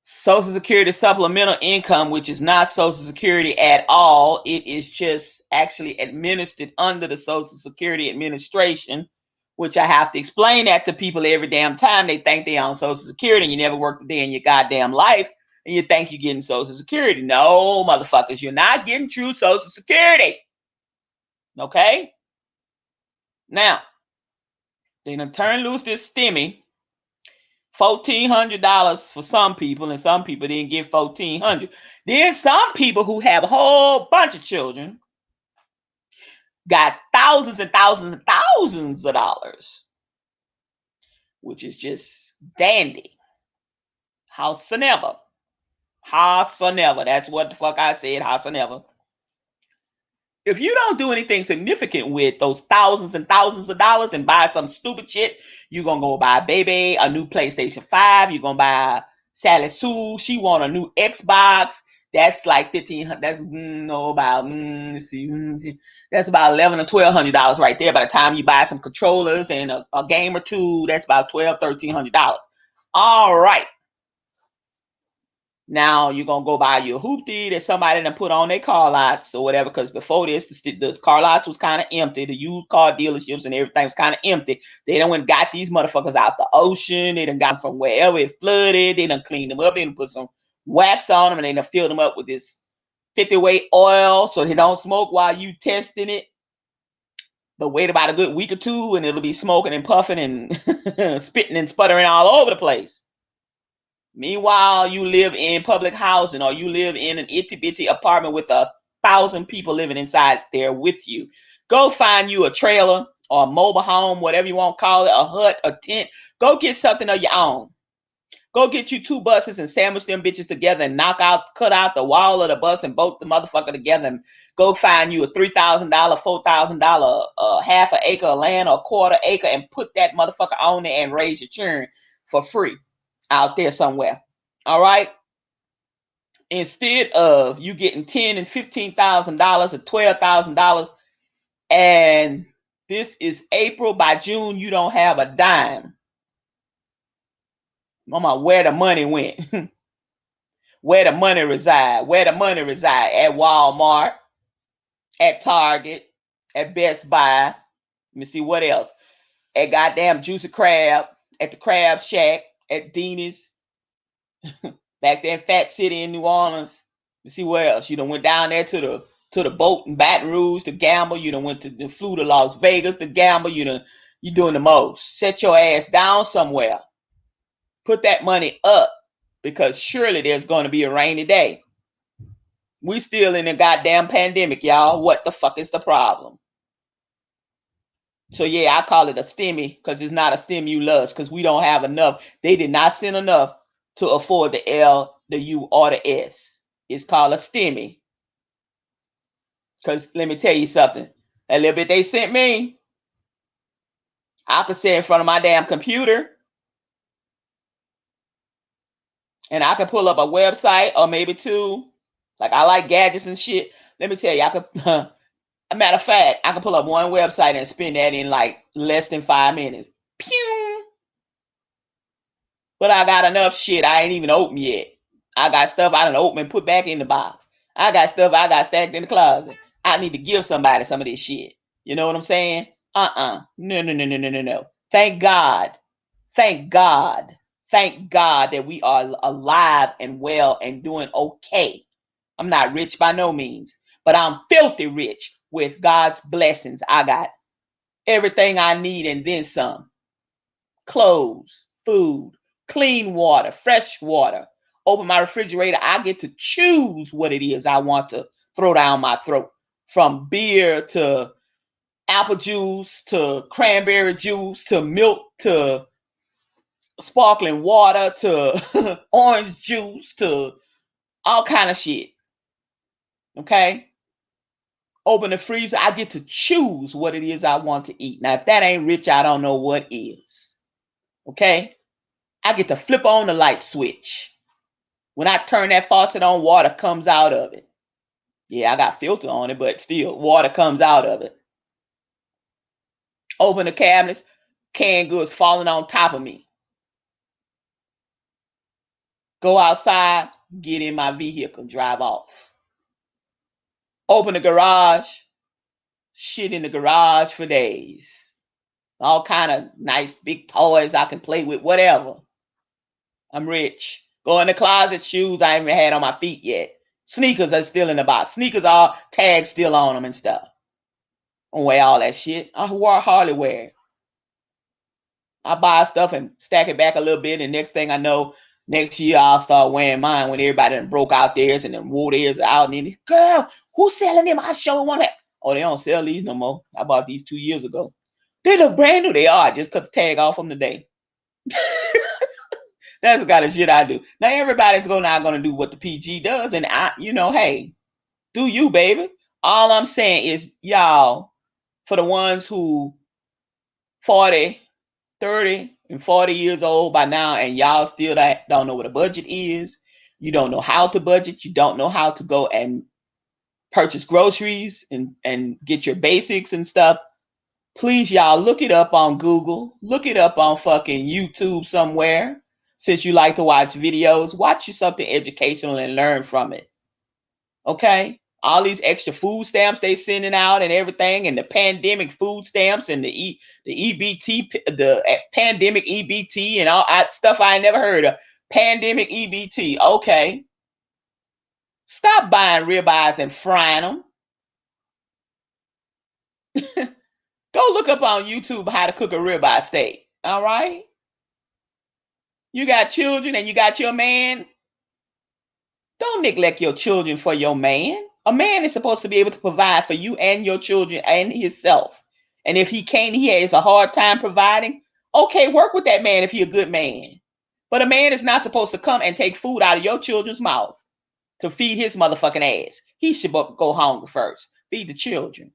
Social Security supplemental income, which is not Social Security at all. It is just actually administered under the Social Security Administration, which I have to explain that to people every damn time. They think they're on Social Security and you never worked a day in your goddamn life and you think you're getting Social Security. No, motherfuckers, you're not getting true Social Security. Okay? Now, they're going to turn loose this STEMI. $1,400 for some people, and some people didn't get $1,400. Then some people who have a whole bunch of children got thousands and thousands and thousands of dollars, which is just dandy. Howsoever. That's what the fuck I said. Howsoever. If you don't do anything significant with those thousands and thousands of dollars and buy some stupid shit, you're going to go buy baby a new PlayStation 5. You're going to buy Sally Sue. She want a new Xbox. That's like 1,500. That's about let's see, that's about $1,100 to $1,200 right there. By the time you buy some controllers and a game or two, that's about $1,200 to $1,300. All right. Now you're gonna go buy your hoopty that somebody done put on their car lots or whatever. Because before this, the car lots was kind of empty. The used car dealerships and everything was kind of empty. They done went got these motherfuckers out the ocean. They done got them from wherever it flooded. They done cleaned them up. They done put some wax on them and they done filled them up with this 50 weight oil so they don't smoke while you testing it. But wait about a good week or two and it'll be smoking and puffing and spitting and sputtering all over the place. Meanwhile, you live in public housing or you live in an itty bitty apartment with 1,000 people living inside there with you. Go find you a trailer or a mobile home, whatever you want to call it, a hut, a tent. Go get something of your own. Go get you 2 buses and sandwich them bitches together and cut out the wall of the bus and bolt the motherfucker together. And go find you a $3,000, $4,000, half an acre of land or a quarter acre and put that motherfucker on there and raise your children for free out there somewhere. All right. Instead of you getting $10,000 and $15,000 or $12,000, and this is April, by June you don't have a dime. Mama, where the money went? Where the money reside? Where the money reside? At Walmart, at Target, at Best Buy. Let me see what else. At goddamn Juicy Crab, at the Crab Shack, at Denny's. Back there in Fat City in New Orleans. You see where else? You done went down there to the boat in Baton Rouge to gamble. You done flew to Las Vegas to gamble. You doing the most. Set your ass down somewhere. Put that money up because surely there's going to be a rainy day. We still in a goddamn pandemic, y'all. What the fuck is the problem? So yeah, I call it a stimmy because it's not a stimulus because we don't have enough. They did not send enough to afford the L, the U, or the S. It's called a stimmy. Because let me tell you something. That little bit they sent me, I could sit in front of my damn computer and I could pull up a website or maybe 2. Like I like gadgets and shit. Let me tell you, I could, a matter of fact, I could pull up one website and spin that in like less than 5 minutes. Pew! But I got enough shit I ain't even opened yet. I got stuff I done opened and put back in the box. I got stuff I got stacked in the closet. I need to give somebody some of this shit. You know what I'm saying? No. Thank God. Thank God. Thank God that we are alive and well and doing okay. I'm not rich by no means, but I'm filthy rich with God's blessings. I got everything I need and then some. Clothes, food, clean water, fresh water. Open my refrigerator. I get to choose what it is I want to throw down my throat. From beer to apple juice to cranberry juice to milk to sparkling water to orange juice to all kind of shit. Okay? Open the freezer. I get to choose what it is I want to eat. Now, if that ain't rich, I don't know what is. Okay? I get to flip on the light switch. When I turn that faucet on, water comes out of it. Yeah, I got filter on it, but still, water comes out of it. Open the cabinets, canned goods falling on top of me. Go outside, get in my vehicle, drive off. Open the garage, shit in the garage for days. All kind of nice big toys I can play with, whatever. I'm rich. Go in the closet, shoes I ain't even had on my feet yet. Sneakers are still in the box. Sneakers are tags still on them and stuff. I don't wear all that shit. I hardly wear it. I buy stuff and stack it back a little bit, and next thing I know, next year I'll start wearing mine when everybody done broke out theirs and then wore theirs out. And then, girl, who's selling them? I sure want that. Oh, they don't sell these no more. I bought these 2 years ago. They look brand new. They are. I just cut the tag off them today. That's the kind of shit I do. Now everybody's not gonna do what the PG does, and hey, do you, baby? All I'm saying is, y'all, for the ones who 40, 30, and 40 years old by now, and y'all still don't know what a budget is, You don't know how to budget. You don't know how to go and purchase groceries and get your basics and stuff. Please, y'all, look it up on Google. Look it up on fucking YouTube somewhere. Since you like to watch videos, watch you something educational and learn from it. Okay? All these extra food stamps they sending out and everything, and the pandemic food stamps and the EBT, the pandemic EBT and all that stuff I never heard of. Pandemic EBT. Okay. Stop buying ribeyes and frying them. Go look up on YouTube how to cook a ribeye steak. All right? You got children and you got your man. Don't neglect your children for your man. A man is supposed to be able to provide for you and your children and himself. And if he can't, he has a hard time providing. Okay, work with that man if he's a good man. But a man is not supposed to come and take food out of your children's mouth to feed his motherfucking ass. He should go hungry first. Feed the children.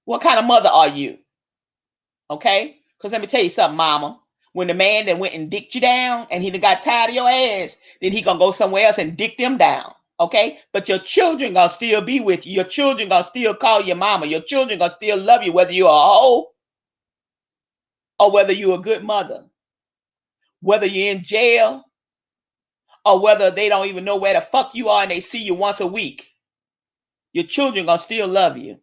What kind of mother are you? Okay? Because let me tell you something, mama. When the man that went and dicked you down and he done got tired of your ass, then he gonna go somewhere else and dick them down. Okay? But your children gonna still be with you. Your children gonna still call you mama. Your children gonna still love you, whether you're a hoe or whether you're a good mother. Whether you're in jail or whether they don't even know where the fuck you are and they see you once a week. Your children gonna still love you.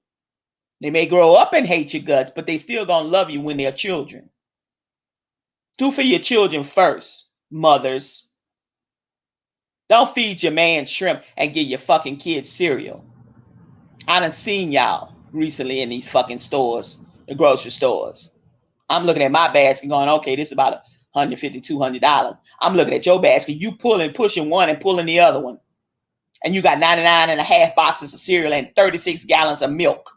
They may grow up and hate your guts, but they still gonna love you when they're children. Do for your children first, mothers. Don't feed your man shrimp and give your fucking kids cereal. I done seen y'all recently in these fucking stores, the grocery stores. I'm looking at my basket going, okay, this is about $150, $200. I'm looking at your basket. You pushing one and pulling the other one. And you got 99 and a half boxes of cereal and 36 gallons of milk.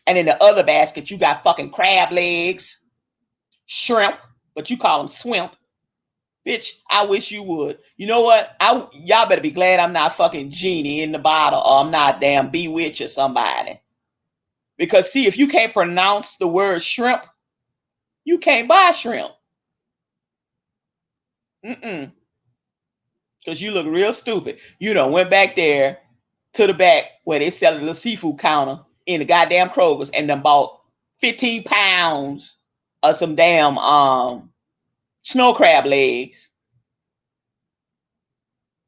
And in the other basket, you got fucking crab legs, shrimp, but you call them swimp. Bitch, I wish you would. You know what? Y'all better be glad I'm not fucking Genie in the bottle or I'm not damn Bewitch or somebody. Because see, if you can't pronounce the word shrimp, you can't buy shrimp. Because you look real stupid. You done went back there to the back where they sell a little seafood counter in the goddamn Kroger's and done bought 15 pounds of some damn snow crab legs,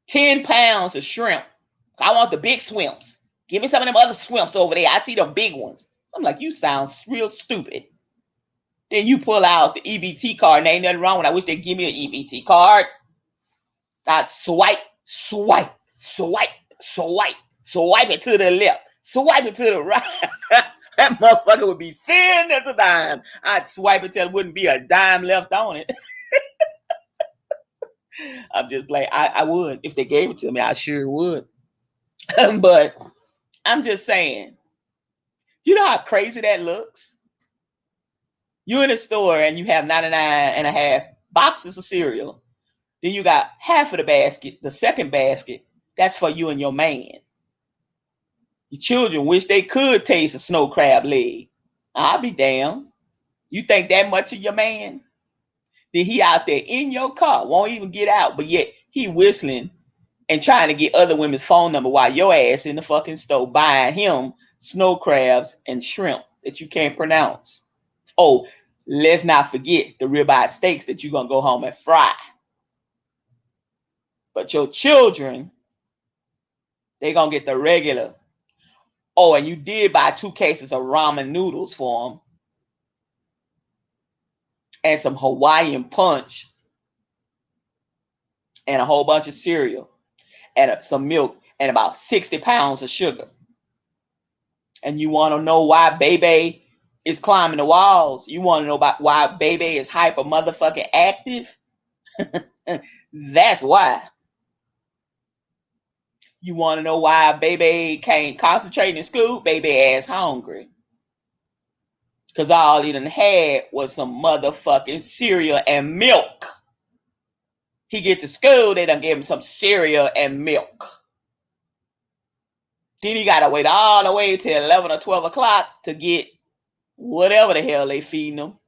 10 pounds of shrimp. I want the big swimps. Give me some of them other swimps over there. I see the big ones. I'm like, you sound real stupid. Then you pull out the EBT card and ain't nothing wrong with it. I wish they'd give me an EBT card. I'd swipe it to the left, swipe it to the right. That motherfucker would be thin as a dime. I'd swipe it till there wouldn't be a dime left on it. I'm just like, I would. If they gave it to me, I sure would. But I'm just saying, you know how crazy that looks? You're in a store and you have 99 and a half boxes of cereal. Then you got half of the basket, the second basket, that's for you and your man. Your children wish they could taste a snow crab leg. I'll be damned. You think that much of your man? Then he out there in your car, won't even get out, but yet he whistling and trying to get other women's phone number while your ass in the fucking store buying him snow crabs and shrimp that you can't pronounce. Oh, let's not forget the ribeye steaks that you're going to go home and fry. But your children, they going to get the regular. Oh, and you did buy 2 cases of ramen noodles for them. And some Hawaiian punch. And a whole bunch of cereal. And some milk. And about 60 pounds of sugar. And you want to know why baby is climbing the walls? You want to know about why baby is hyper motherfucking active? That's why. You want to know why baby can't concentrate in school? Baby ass hungry. Because all he done had was some motherfucking cereal and milk. He get to school, they done give him some cereal and milk. Then he got to wait all the way till 11 or 12 o'clock to get whatever the hell they feeding him.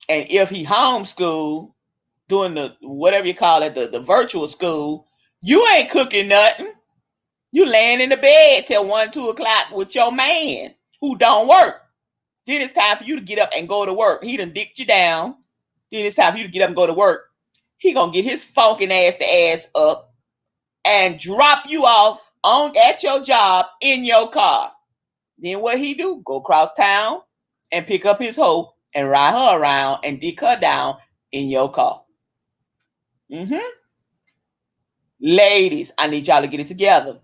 And if he homeschooled, doing the whatever you call it, the virtual school, you ain't cooking nothing. You laying in the bed till 1, 2 o'clock with your man who don't work. Then it's time for you to get up and go to work. He done dicked you down. Then it's time for you to get up and go to work. He gonna get his funkin' ass up and drop you off at your job in your car. Then what he do? Go across town and pick up his hoe and ride her around and dick her down in your car. Ladies, I need y'all to get it together.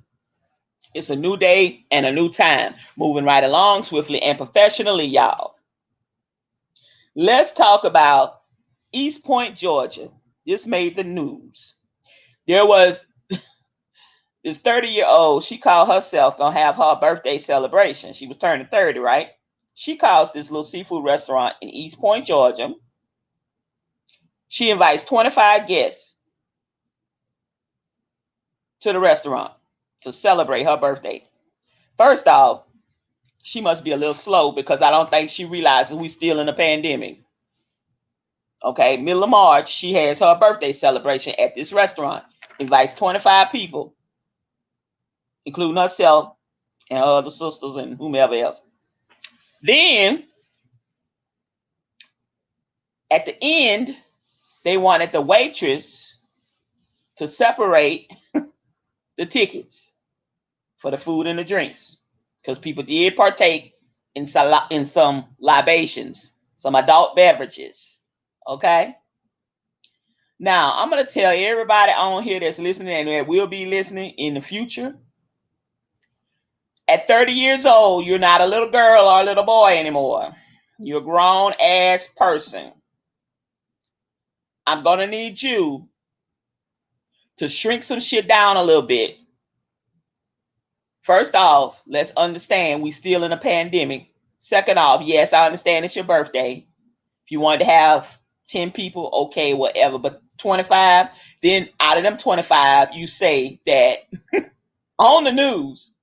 It's a new day and a new time. Moving right along swiftly and professionally, y'all. Let's talk about East Point, Georgia. This made the news. There was this 30-year-old. She called herself gonna have her birthday celebration. She was turning 30, right? She calls this little seafood restaurant in East Point, Georgia. She invites 25 guests to the restaurant to celebrate her birthday. First off, she must be a little slow because I don't think she realizes we still in a pandemic. Okay, middle of March, she has her birthday celebration at this restaurant. Invites 25 people, including herself and her other sisters and whomever else. Then, at the end, they wanted the waitress to separate the tickets for the food and the drinks, because people did partake in some libations, some adult beverages. Okay. Now I'm gonna tell everybody on here that's listening and that will be listening in the future. At 30 years old, you're not a little girl or a little boy anymore. You're a grown ass person. I'm gonna need you to shrink some shit down a little bit. First off, let's understand we still in a pandemic. Second off, yes, I understand it's your birthday. If you wanted to have 10 people, okay, whatever. But 25, then out of them 25, you say that on the news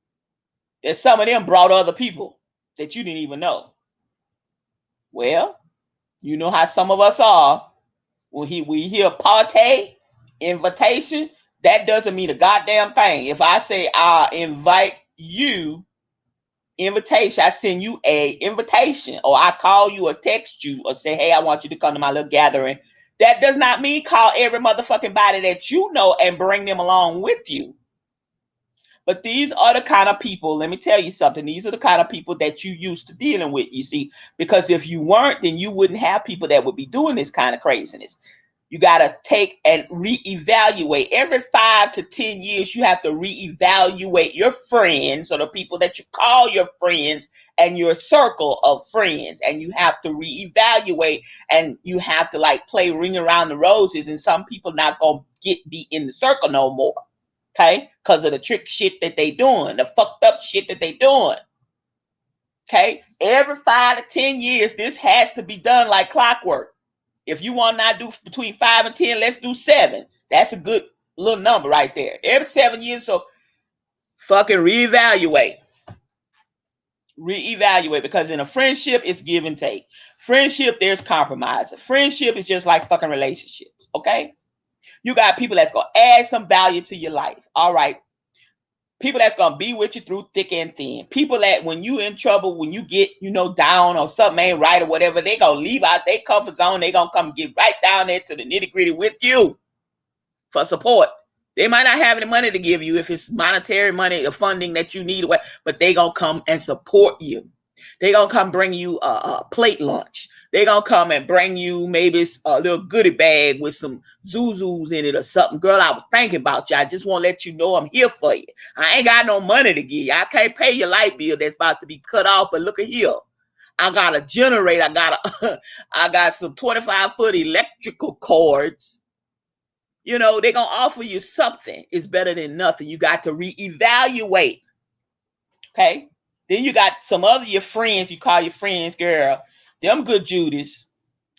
that some of them brought other people that you didn't even know. Well, you know how some of us are. When we hear party, invitation, that doesn't mean a goddamn thing. If I say I invite you, invitation, I send you a invitation, or I call you or text you or say, hey, I want you to come to my little gathering. That does not mean call every motherfucking body that you know and bring them along with you. But these are the kind of people, let me tell you something, these are the kind of people that you used to dealing with, you see, because if you weren't, then you wouldn't have people that would be doing this kind of craziness. You got to take and reevaluate. Every 5 to 10 years, you have to reevaluate your friends, or the people that you call your friends, and your circle of friends. And you have to reevaluate, and you have to like play Ring Around the Roses. And some people not going to be in the circle no more. Okay? Because of the trick shit that they doing, the fucked up shit that they doing. Okay? Every 5 to 10 years, this has to be done like clockwork. If you want to not do between 5 and 10, let's do 7. That's a good little number right there. Every 7 years, so fucking reevaluate. Reevaluate, because in a friendship, it's give and take. Friendship, there's compromise. A friendship is just like fucking relationships, okay? You got people that's going to add some value to your life, all right? People that's going to be with you through thick and thin. People that when you in trouble, when you get, down or something ain't right or whatever, they going to leave out their comfort zone. They going to come get right down there to the nitty gritty with you for support. They might not have any money to give you if it's monetary money or funding that you need, but they going to come and support you. They going to come bring you a plate lunch. They going to come and bring you maybe a little goodie bag with some Zuzus in it or something. Girl, I was thinking about you. I just want to let you know I'm here for you. I ain't got no money to give you. I can't pay your light bill that's about to be cut off, but look at here. I got a generator. I got some 25-foot electrical cords. They're going to offer you something. It's better than nothing. You got to reevaluate. Okay? Then you got some other your friends, you call your friends, girl, them good Judas,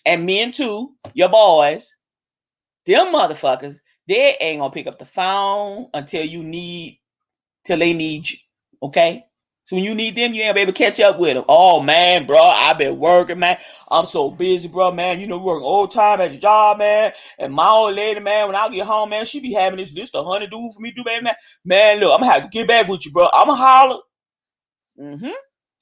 and men too, your boys, them motherfuckers, they ain't gonna pick up the phone till they need you, okay? So when you need them, you ain't able to catch up with them. Oh man, bro, I've been working, man. I'm so busy, bro, man. You know, working all time at the job, man. And my old lady, man, when I get home, man, she be having this list of 100 do for me, do, man. Man, look, I'm gonna have to get back with you, bro. I'm gonna holler.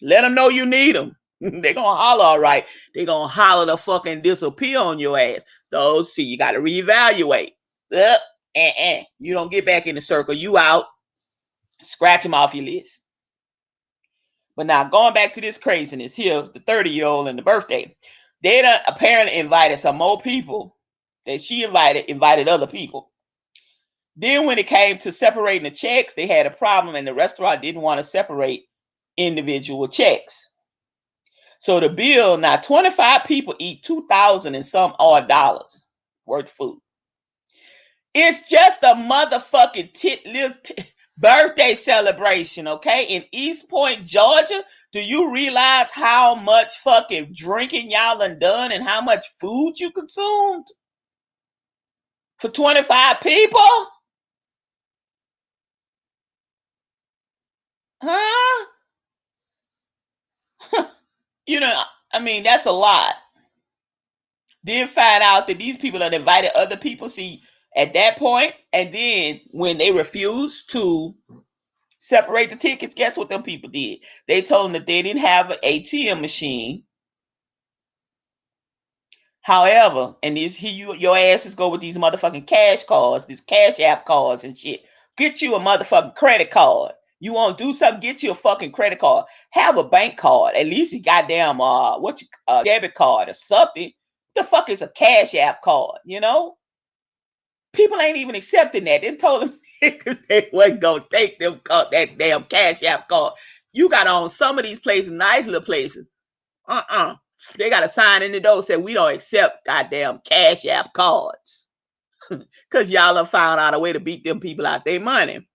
Let them know you need them. They gonna holler, all right. They gonna holler to fucking disappear on your ass. Those, see, you gotta reevaluate. You don't get back in the circle. You out. Scratch them off your list. But now going back to this craziness here, the 30-year-old and the birthday, they done apparently invited some more people that she invited other people. Then when it came to separating the checks, they had a problem and the restaurant didn't want to separate individual checks. So the bill, now 25 people eat $2,000 and some odd dollars worth of food. It's just a motherfucking birthday celebration, okay? In East Point, Georgia, do you realize how much fucking drinking y'all done and how much food you consumed? For 25 people? Huh? You know, I mean, that's a lot. Then find out that these people have invited other people, see, at that point, and then when they refused to separate the tickets, guess what them people did? They told them that they didn't have an ATM machine. However, and your asses go with these motherfucking cash cards, these cash app cards and shit. Get you a motherfucking credit card. You want to do something? Get you a fucking credit card. Have a bank card. At least you goddamn debit card or something. What the fuck is a cash app card? You know, people ain't even accepting that. They told them because they wasn't gonna take them that damn cash app card. You got on some of these places, nice little places. They got a sign in the door said we don't accept goddamn cash app cards. Because y'all have found out a way to beat them people out their money.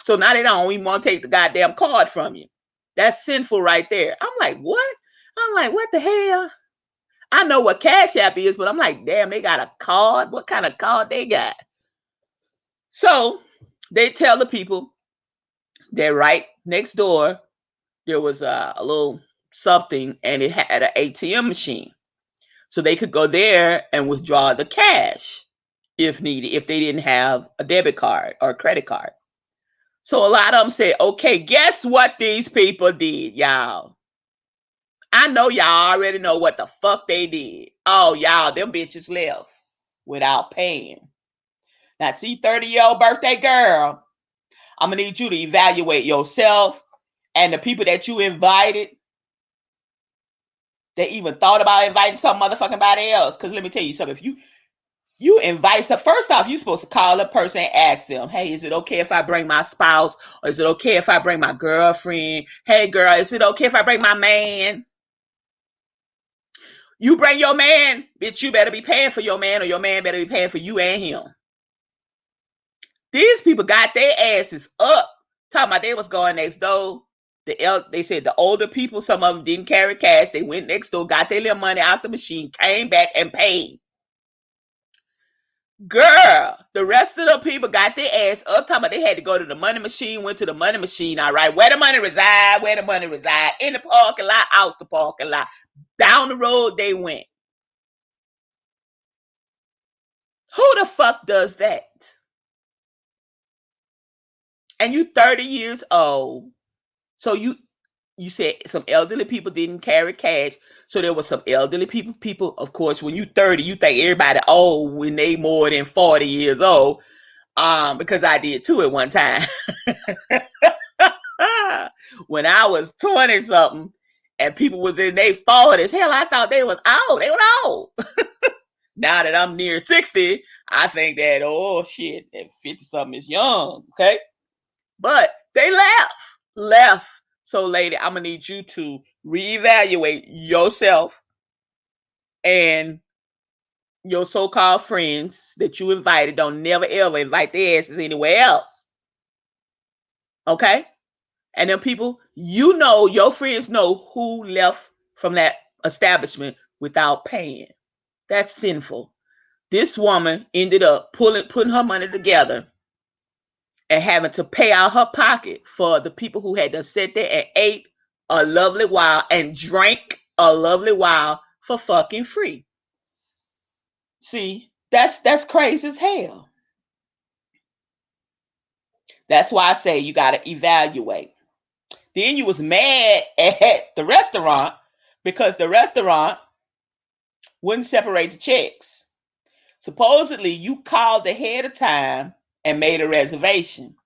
So now they don't even want to take the goddamn card from you. That's sinful right there. I'm like, what? I'm like, what the hell? I know what Cash App is, but I'm like, damn, they got a card? What kind of card they got? So they tell the people that right next door, there was a little something and it had an ATM machine. So they could go there and withdraw the cash if needed, if they didn't have a debit card or a credit card. So a lot of them say, okay, guess what these people did, y'all? I know y'all already know what the fuck they did. Oh, y'all, them bitches left without paying. Now, see, 30-year-old birthday girl, I'm going to need you to evaluate yourself and the people that you invited. They even thought about inviting some motherfucking body else. Because let me tell you something. If you invite some, first off, you're supposed to call a person and ask them, hey, is it okay if I bring my spouse? Or is it okay if I bring my girlfriend? Hey, girl, is it okay if I bring my man? You bring your man, bitch, you better be paying for your man or your man better be paying for you and him. These people got their asses up. Talking about they was going next door. They said the older people, some of them didn't carry cash. They went next door, got their little money out the machine, came back and paid. Girl, the rest of the people got their ass up. Talking about they had to go to the money machine, went to the money machine. All right, where the money reside? Where the money reside? In the parking lot, out the parking lot. Down the road they went. Who the fuck does that? And you 30 years old. So you said some elderly people didn't carry cash. So there was some elderly people, of course, when you 30, you think everybody old when they more than 40 years old. Because I did too at one time. When I was 20 something and people was in their 40s, hell, I thought they was old. They were old. Now that I'm near 60, I think that, oh shit, that 50 something is young. Okay. But they left. So, lady, I'm going to need you to reevaluate yourself and your so-called friends that you invited. Don't never, ever invite their asses anywhere else. Okay? And then people, you know, your friends know who left from that establishment without paying. That's sinful. This woman ended up putting her money together and having to pay out her pocket for the people who had to sit there and ate a lovely while and drank a lovely while for fucking free. See, that's crazy as hell. That's why I say you got to evaluate. Then you was mad at the restaurant because the restaurant wouldn't separate the checks. Supposedly, you called ahead of time and made a reservation.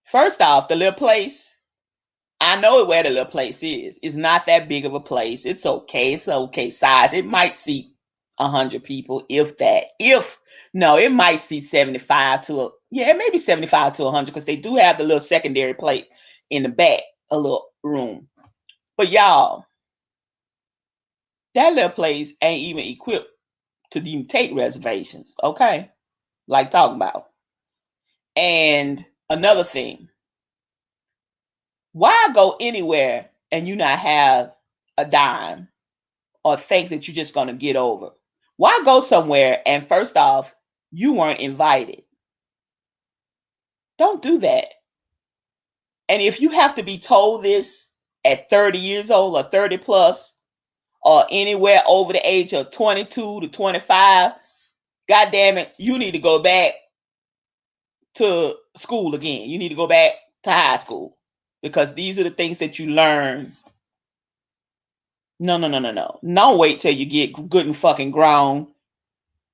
First off, the little place, I know where the little place is. It's not that big of a place. It's okay. It's okay size. It might seat 100 people, if that. It might seat 75 to maybe 75 to 100 because they do have the little secondary plate in the back, a little room. But y'all, that little place ain't even equipped to even take reservations, okay? Like talking about. And another thing, why go anywhere and you not have a dime or think that you're just going to get over? Why go somewhere and first off, you weren't invited? Don't do that. And if you have to be told this at 30 years old or 30 plus or anywhere over the age of 22 to 25, God damn it, you need to go back to school again. You need to go back to high school because these are the things that you learn. No. Don't wait till you get good and fucking grown,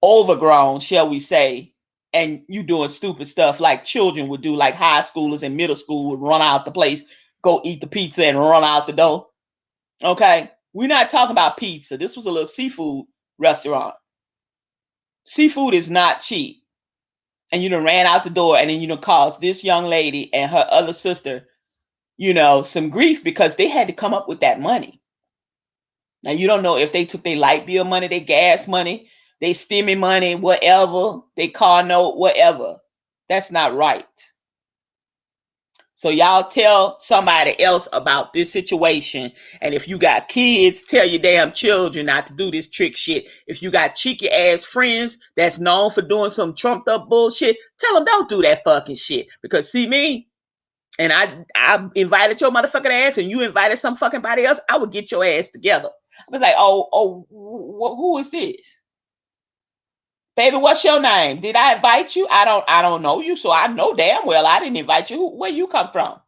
overgrown, shall we say, and you doing stupid stuff like children would do, like high schoolers and middle school would run out the place, go eat the pizza and run out the door. Okay? We're not talking about pizza. This was a little seafood restaurant. Seafood is not cheap. And you done ran out the door and then you done caused this young lady and her other sister, some grief because they had to come up with that money. Now, you don't know if they took their light bill money, their gas money, their stimmy money, whatever, their car note, whatever. That's not right. So y'all tell somebody else about this situation. And if you got kids, tell your damn children not to do this trick shit. If you got cheeky ass friends that's known for doing some trumped up bullshit, tell them don't do that fucking shit. Because see me, and I invited your motherfucking ass and you invited some fucking body else, I would get your ass together. I was like, who is this? Baby, what's your name? Did I invite you? I don't know you, so I know damn well I didn't invite you. Where you come from?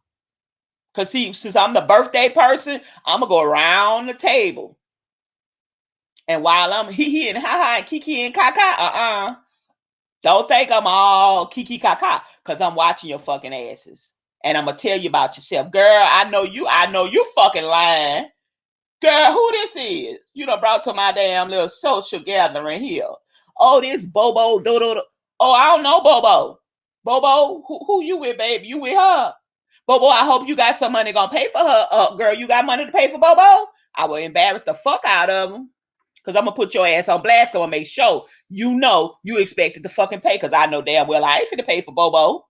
Because see, since I'm the birthday person, I'm going to go around the table. And while I'm hee and ha and kiki and kaka, don't think I'm all kiki kaka because I'm watching your fucking asses. And I'm going to tell you about yourself. Girl, I know you fucking lying. Girl, who this is? You done brought to my damn little social gathering here. Oh, this Bobo, do. Oh, I don't know Bobo. Bobo, who you with, baby? You with her? Bobo, I hope you got some money gonna pay for her. Girl, you got money to pay for Bobo? I will embarrass the fuck out of them. Because I'm gonna put your ass on blast. I'm gonna make sure you expected to fucking pay. Because I know damn well I ain't finna pay for Bobo.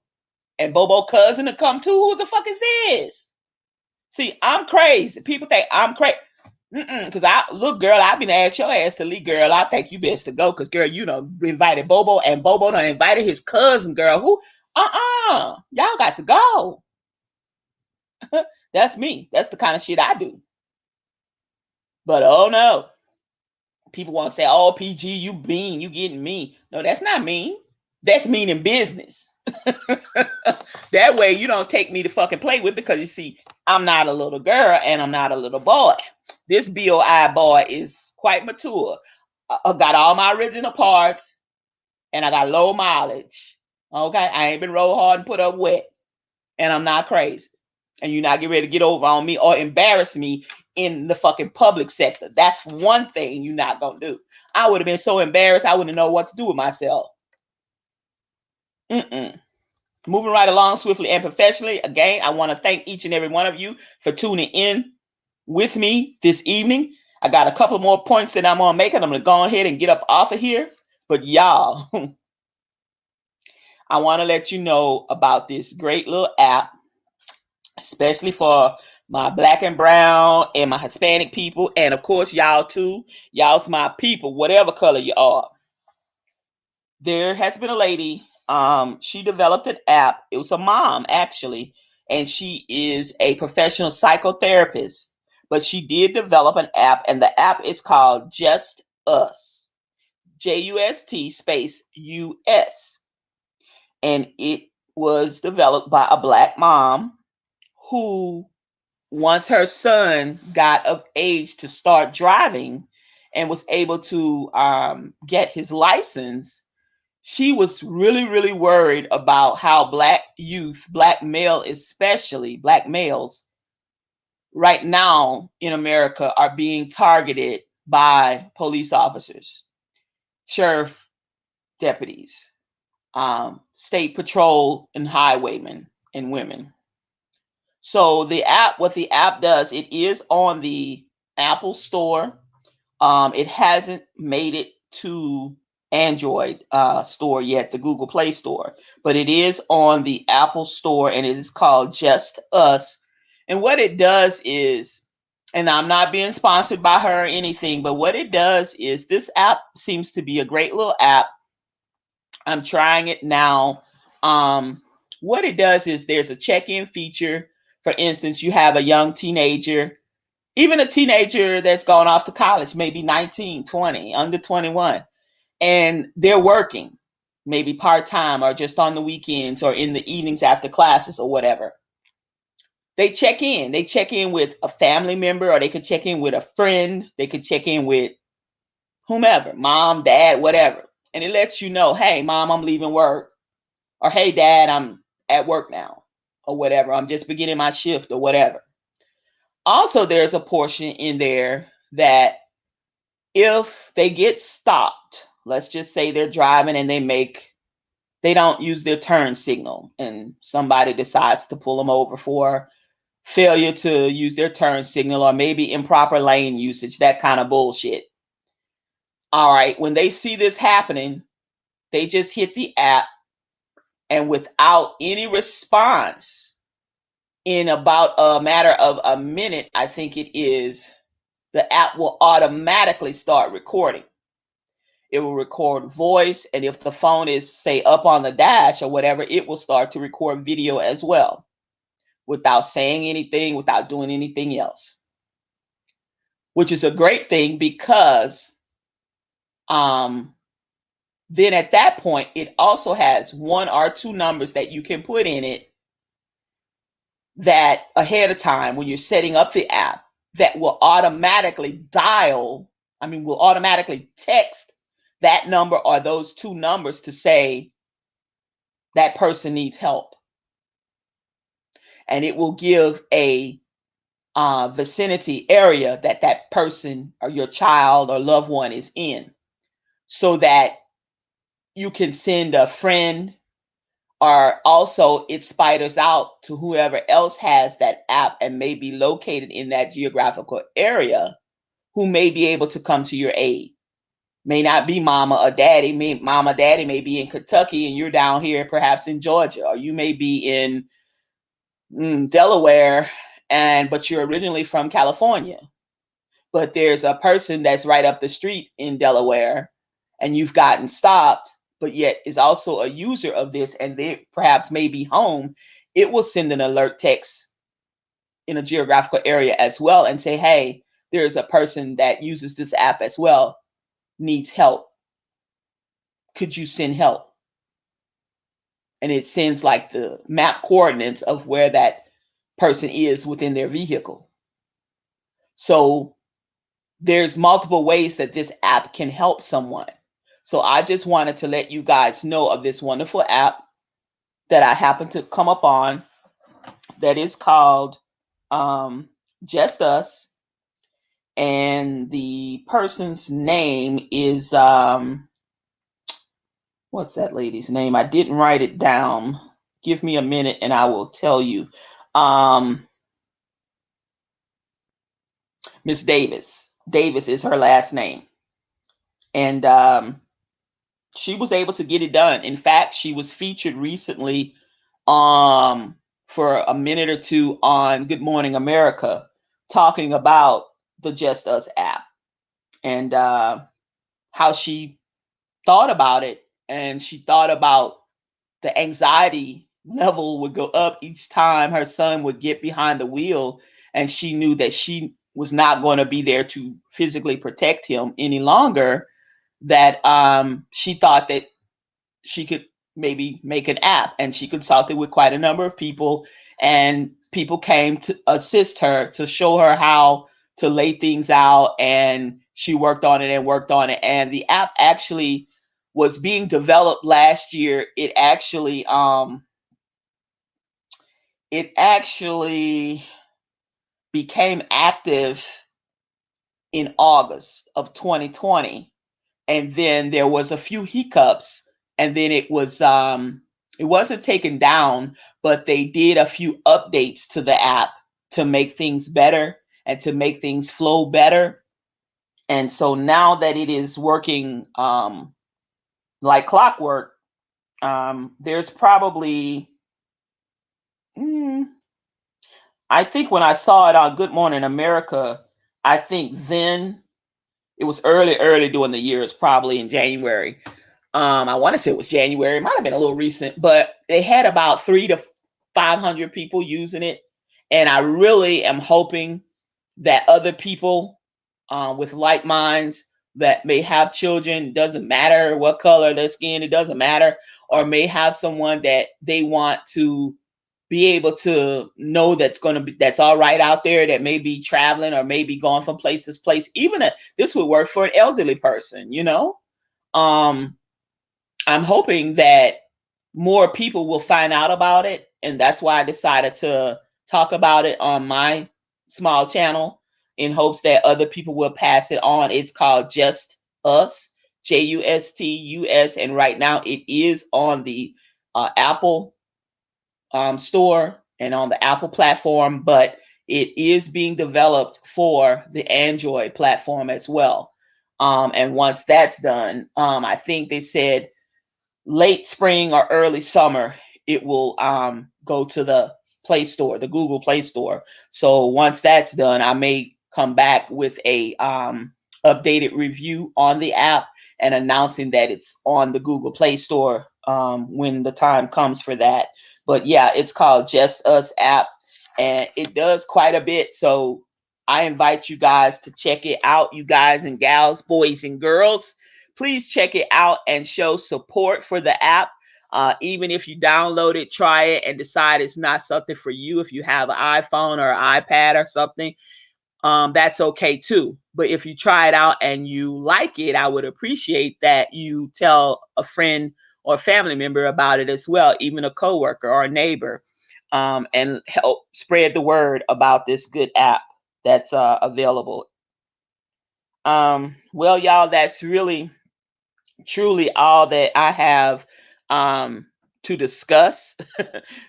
And Bobo cousin to come too. Who the fuck is this? See, I'm crazy. People think I'm crazy. Because girl, I've been asked your ass to leave, girl. I think you best to go. Because, girl, invited Bobo and Bobo done invited his cousin, girl. Who? Y'all got to go. That's me. That's the kind of shit I do. But, oh, no. People want to say, oh, PG, you mean. You getting mean. No, that's not mean. That's mean in business. That way you don't take me to fucking play with because you see, I'm not a little girl and I'm not a little boy. This BOI boy is quite mature. I got all my original parts and I got low mileage. Okay, I ain't been roll hard and put up wet. And I'm not crazy. And you're not getting ready to get over on me or embarrass me in the fucking public sector. That's one thing you're not gonna do. I would have been so embarrassed I wouldn't know what to do with myself. Moving right along swiftly and professionally. Again, I want to thank each and every one of you for tuning in with me this evening. I got a couple more points that I'm going to make, and I'm going to go ahead and get up off of here. But y'all, I want to let you know about this great little app, especially for my black and brown and my Hispanic people. And of course, y'all too. Y'all's my people, whatever color you are. There has been a lady She developed an app. It was a mom, actually, and she is a professional psychotherapist. But she did develop an app, and the app is called Just Us. JUST space US. And it was developed by a Black mom who, once her son got of age to start driving and was able to get his license, she was really, really worried about how Black youth, Black male especially, Black males, right now in America are being targeted by police officers, sheriff deputies, state patrol, and highwaymen and women. So the app, what the app does, it is on the Apple Store. It hasn't made it to Android store yet, the Google Play Store, but it is on the Apple Store, and it is called Just Us. And what it does is, and I'm not being sponsored by her or anything, but what it does is this app seems to be a great little app. I'm trying it now. What it does is there's a check-in feature. For instance, you have a young teenager, even a teenager that's gone off to college, maybe 19, 20, under 21, and they're working, maybe part-time or just on the weekends or in the evenings after classes or whatever. They check in. They check in with a family member, or they could check in with a friend. They could check in with whomever, mom, dad, whatever. And it lets you know, hey, mom, I'm leaving work. Or hey, dad, I'm at work now. Or whatever. I'm just beginning my shift or whatever. Also, there's a portion in there that if they get stopped, let's just say they're driving and they don't use their turn signal, and somebody decides to pull them over for failure to use their turn signal, or maybe improper lane usage, that kind of bullshit. All right, when they see this happening, they just hit the app, and without any response, in about a matter of a minute, I think it is, the app will automatically start recording. It will record voice, and if the phone is, say, up on the dash or whatever, it will start to record video as well, without saying anything, without doing anything else, which is a great thing, because then at that point, it also has one or two numbers that you can put in it that ahead of time when you're setting up the app, that will automatically will automatically text that number or those two numbers to say that person needs help. And it will give a vicinity area that that person or your child or loved one is in, so that you can send a friend, or also it spiders out to whoever else has that app and may be located in that geographical area, who may be able to come to your aid. May not be mama or daddy. Mama, daddy may be in Kentucky and you're down here perhaps in Georgia, or you may be in Delaware, but you're originally from California. But there's a person that's right up the street in Delaware, and you've gotten stopped, but yet is also a user of this, and they perhaps may be home. It will send an alert text in a geographical area as well and say, hey, there's a person that uses this app as well, needs help. Could you send help? And it sends like the map coordinates of where that person is within their vehicle. So there's multiple ways that this app can help someone. So I just wanted to let you guys know of this wonderful app that I happened to come up on, that is called Just Us. And the person's name is, what's that lady's name? I didn't write it down. Give me a minute and I will tell you. Miss Davis. Davis is her last name. And she was able to get it done. In fact, she was featured recently for a minute or two on Good Morning America, talking about the Just Us app and how she thought about it. And she thought about the anxiety level would go up each time her son would get behind the wheel, and she knew that she was not going to be there to physically protect him any longer, that she thought that she could maybe make an app, and she consulted with quite a number of people, and people came to assist her to show her how to lay things out, and she worked on it and worked on it, and the app actually was being developed last year. It actually became active in August of 2020, and then there was a few hiccups, and then it wasn't taken down, but they did a few updates to the app to make things better and to make things flow better. And so now that it is working like clockwork, there's probably mm, I think when I saw it on Good Morning America, I think then it was early during the year. It's probably in January. I want to say it was January. It might have been a little recent, but they had about 300 to 500 people using it. And I really am hoping that other people with like minds that may have children, doesn't matter what color their skin, it doesn't matter, or may have someone that they want to be able to know that's all right out there, that may be traveling or maybe going from place to place. This would work for an elderly person, um I'm hoping that more people will find out about it, and that's why I decided to talk about it on my small channel, in hopes that other people will pass it on. It's called Just Us, JUSTUS, and right now it is on the Apple store and on the Apple platform, but it is being developed for the Android platform as well. And once that's done, I think they said late spring or early summer, it will go to the Play Store, the Google Play Store. So once that's done, I may come back with a updated review on the app and announcing that it's on the Google Play Store when the time comes for that. But yeah, it's called Just Us app, and it does quite a bit. So I invite you guys to check it out, you guys and gals, boys and girls. Please check it out and show support for the app. Even if you download it, try it, and decide it's not something for you, if you have an iPhone or an iPad or something, that's okay too. But if you try it out and you like it, I would appreciate that you tell a friend or a family member about it as well, even a coworker or a neighbor, and help spread the word about this good app that's available. Well, y'all, that's really truly all that I have to discuss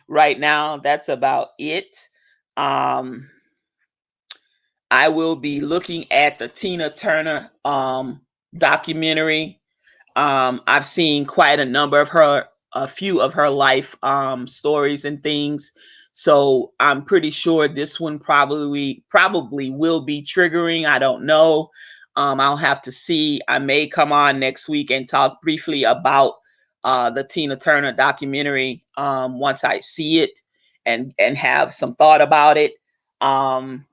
right now. That's about it. Um, I will be looking at the Tina Turner documentary. I've seen quite a few of her life stories and things. So I'm pretty sure this one probably will be triggering. I don't know. I'll have to see. I may come on next week and talk briefly about the Tina Turner documentary once I see it and have some thought about it. Um,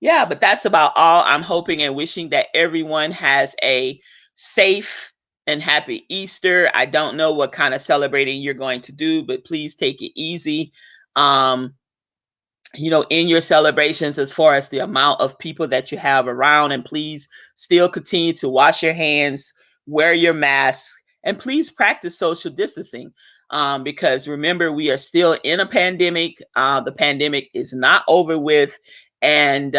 yeah, but that's about all. I'm hoping and wishing that everyone has a safe and happy Easter. I don't know what kind of celebrating you're going to do, but please take it easy. Um, in your celebrations, as far as the amount of people that you have around, and please still continue to wash your hands, wear your mask, and please practice social distancing. Because remember, we are still in a pandemic. The pandemic is not over with, and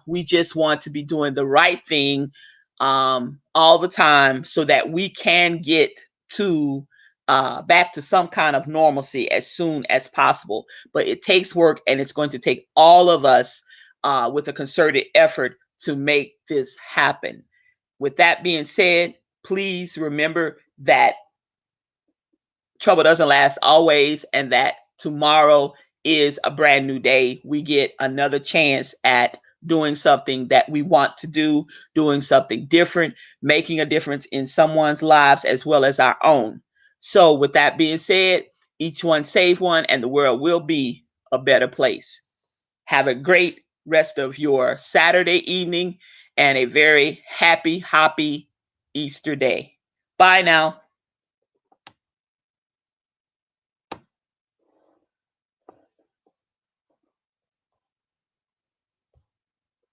we just want to be doing the right thing all the time, so that we can get to back to some kind of normalcy as soon as possible. But it takes work, and it's going to take all of us with a concerted effort to make this happen. With that being said, please remember that trouble doesn't last always, and that tomorrow is a brand new day. We get another chance at doing something that we want to do, doing something different, making a difference in someone's lives as well as our own. So, with that being said, each one save one, and the world will be a better place. Have a great rest of your Saturday evening and a very happy, hoppy Easter day. Bye now.